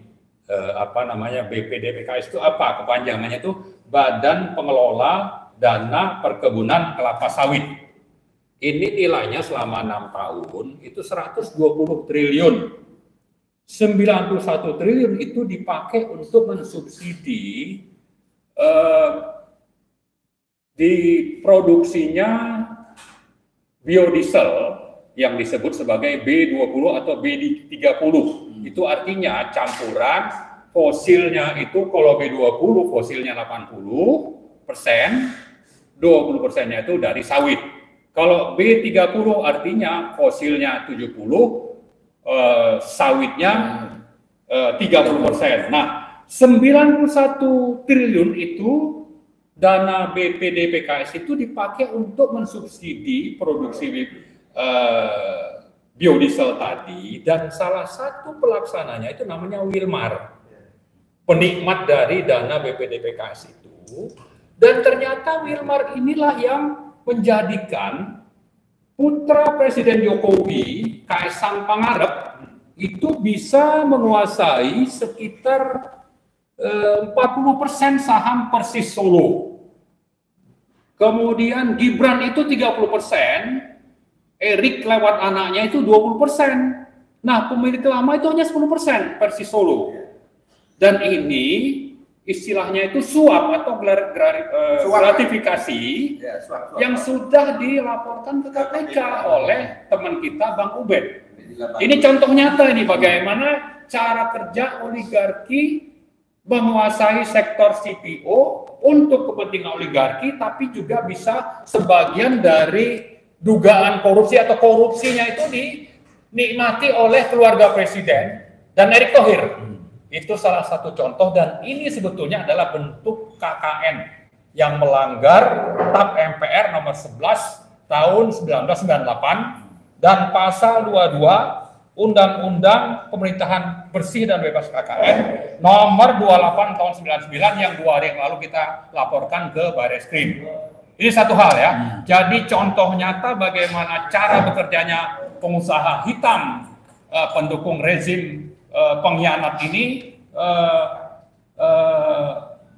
BPDPKS itu apa? Kepanjangannya itu Badan Pengelola Dana Perkebunan Kelapa Sawit. Ini nilainya selama 6 tahun itu 120 triliun. 91 triliun itu dipakai untuk mensubsidi diproduksinya biodiesel yang disebut sebagai B20 atau B30. Itu artinya campuran fosilnya itu kalau B20 fosilnya 80%, 20%-nya itu dari sawit. Kalau B30 artinya fosilnya 70, sawitnya 30%. Nah, 91 triliun itu dana BPDPKS itu dipakai untuk mensubsidi produksi biodiesel tadi, dan salah satu pelaksananya itu namanya Wilmar, penikmat dari dana BPDPKS itu. Dan ternyata Wilmar inilah yang menjadikan putra Presiden Jokowi, Kaisang Pangarep, itu bisa menguasai sekitar 40% saham Persis Solo. Kemudian Gibran itu 30%, Erik lewat anaknya itu 20%. Nah, pemilik lama itu hanya 10% Persis Solo. Dan ini istilahnya itu suap atau gratifikasi yang sudah dilaporkan ke KPK oleh teman kita Bang Ubed. Ini contoh nyata ini bagaimana cara kerja oligarki menguasai sektor CPO untuk kepentingan oligarki, tapi juga bisa sebagian dari dugaan korupsi atau korupsinya itu dinikmati oleh keluarga Presiden dan Erick Thohir. Itu salah satu contoh, dan ini sebetulnya adalah bentuk KKN yang melanggar TAP MPR nomor 11 tahun 1998 dan pasal 22 Undang-Undang Pemerintahan Bersih dan Bebas KKN nomor 28 tahun 99 yang 2 hari yang lalu kita laporkan ke Barreskrim. Ini satu hal ya. Jadi contoh nyata bagaimana cara bekerjanya pengusaha hitam pendukung rezim pengkhianat ini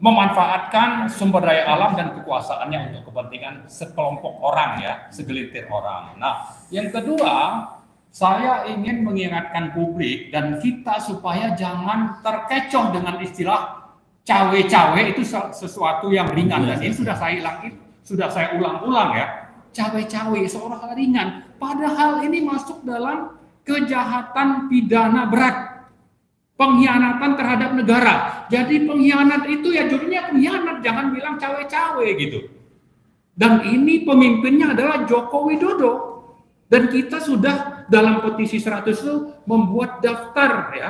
memanfaatkan sumber daya alam dan kekuasaannya untuk kepentingan sekelompok orang ya, segelintir orang. Nah, yang kedua, saya ingin mengingatkan publik dan kita supaya jangan terkecoh dengan istilah cawe-cawe itu sesuatu yang ringan, dan ini sudah saya ulang-ulang ya. Cawe-cawe seolah ringan, padahal ini masuk dalam kejahatan pidana berat. Pengkhianatan terhadap negara. Jadi pengkhianat itu ya judulnya pengkhianat, jangan bilang cawe-cawe gitu. Dan ini pemimpinnya adalah Joko Widodo. Dan kita sudah dalam petisi 100 itu membuat daftar ya,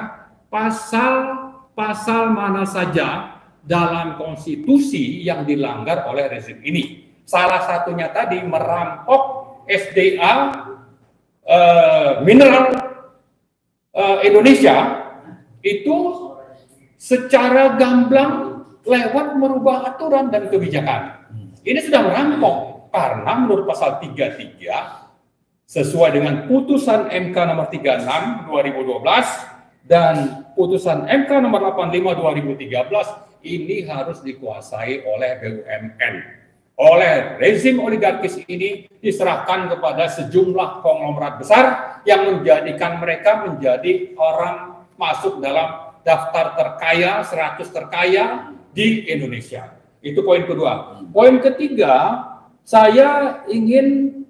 pasal-pasal mana saja dalam konstitusi yang dilanggar oleh rezim ini. Salah satunya tadi merampok SDA mineral Indonesia itu secara gamblang lewat merubah aturan dan kebijakan. Ini sudah merampok karena menurut pasal 33 sesuai dengan putusan MK nomor 36 2012 dan putusan MK nomor 85 2013 ini harus dikuasai oleh BUMN. Oleh rezim oligarkis ini diserahkan kepada sejumlah konglomerat besar yang menjadikan mereka menjadi orang masuk dalam daftar terkaya, 100 terkaya di Indonesia. Itu poin kedua. Poin ketiga, saya ingin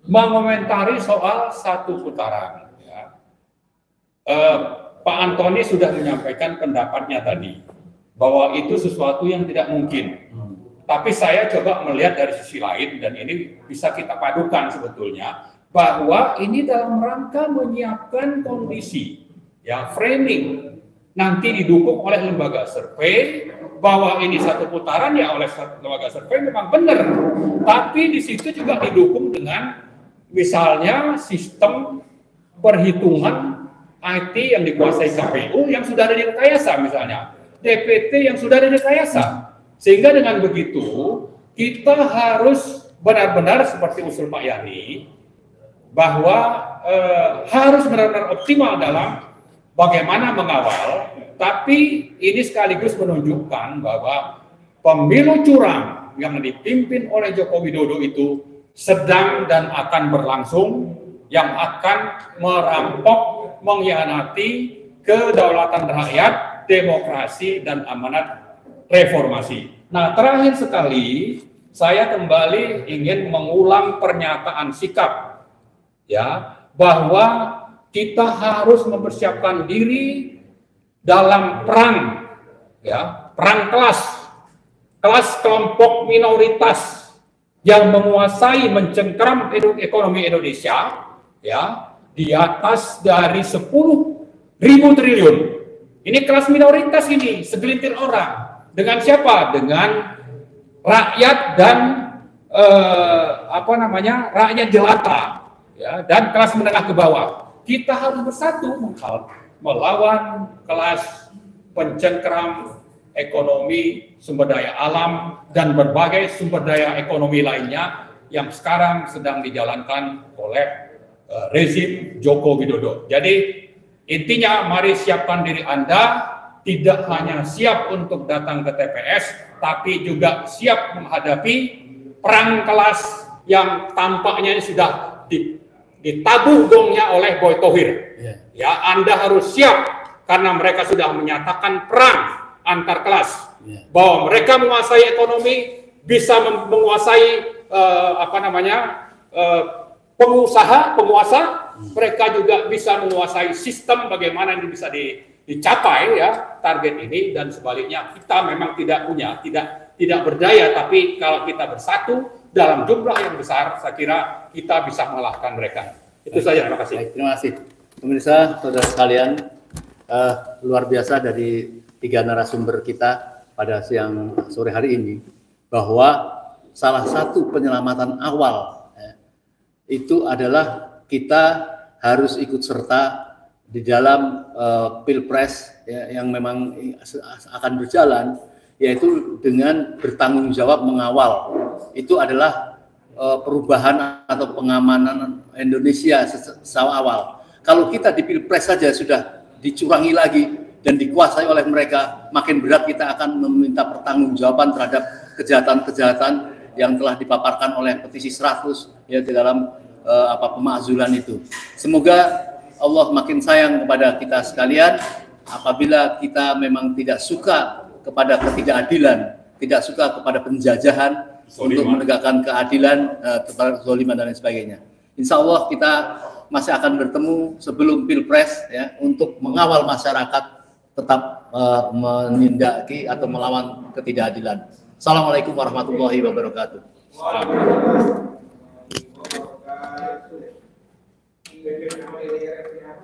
mengomentari soal satu putaran. Ya. Pak Antoni sudah menyampaikan pendapatnya tadi bahwa itu sesuatu yang tidak mungkin. Tapi saya coba melihat dari sisi lain dan ini bisa kita padukan sebetulnya bahwa ini dalam rangka menyiapkan kondisi, ya framing nanti didukung oleh lembaga survei bahwa ini satu putaran ya oleh lembaga survei memang benar. Tapi di situ juga didukung dengan misalnya sistem perhitungan IT yang dikuasai KPU yang sudah ada di rekayasa misalnya, DPT yang sudah ada di rekayasa. Sehingga dengan begitu kita harus benar-benar seperti usul Pak Yani bahwa harus benar-benar optimal dalam bagaimana mengawal, tapi ini sekaligus menunjukkan bahwa pemilu curang yang dipimpin oleh Joko Widodo itu sedang dan akan berlangsung, yang akan merampok, mengkhianati kedaulatan rakyat, demokrasi, dan amanat reformasi. Nah, terakhir sekali, saya kembali ingin mengulang pernyataan sikap, ya, bahwa kita harus mempersiapkan diri dalam perang, ya, perang kelas kelompok minoritas yang menguasai mencengkeram ekonomi Indonesia, ya, di atas dari 10.000 triliun. Ini kelas minoritas ini, segelintir orang. Dengan siapa? Dengan rakyat dan rakyat jelata, ya, dan kelas menengah ke bawah. Kita harus bersatu melawan kelas pencengkeram ekonomi, sumber daya alam, dan berbagai sumber daya ekonomi lainnya yang sekarang sedang dijalankan oleh rezim Joko Widodo. Jadi intinya mari siapkan diri Anda, tidak hanya siap untuk datang ke TPS, tapi juga siap menghadapi perang kelas yang tampaknya ini sudah ditabuh gongnya oleh Boy Thohir. Ya, Anda harus siap karena mereka sudah menyatakan perang antar kelas, bahwa mereka menguasai ekonomi, bisa menguasai penguasa, mereka juga bisa menguasai sistem bagaimana ini bisa dicapai, ya, target ini, dan sebaliknya kita memang tidak berdaya, tapi kalau kita bersatu dalam jumlah yang besar, saya kira kita bisa mengalahkan mereka. Itu saja, terima kasih. Terima kasih. Pemirsa, saudara sekalian, luar biasa dari 3 narasumber kita pada siang sore hari ini, bahwa salah satu penyelamatan awal itu adalah kita harus ikut serta di dalam pilpres, ya, yang memang akan berjalan, yaitu dengan bertanggung jawab mengawal. Itu adalah perubahan atau pengamanan Indonesia sejak awal. Kalau kita di pilpres saja sudah dicurangi lagi dan dikuasai oleh mereka, makin berat kita akan meminta pertanggungjawaban terhadap kejahatan-kejahatan yang telah dipaparkan oleh petisi 100, ya, di dalam pemakzulan itu. Semoga Allah makin sayang kepada kita sekalian apabila kita memang tidak suka kepada ketidakadilan, tidak suka kepada penjajahan, untuk menegakkan keadilan, kezaliman dan lain sebagainya. Insya Allah kita masih akan bertemu sebelum pilpres, ya, untuk mengawal masyarakat tetap menindaki atau melawan ketidakadilan. Assalamualaikum warahmatullahi wabarakatuh. regional area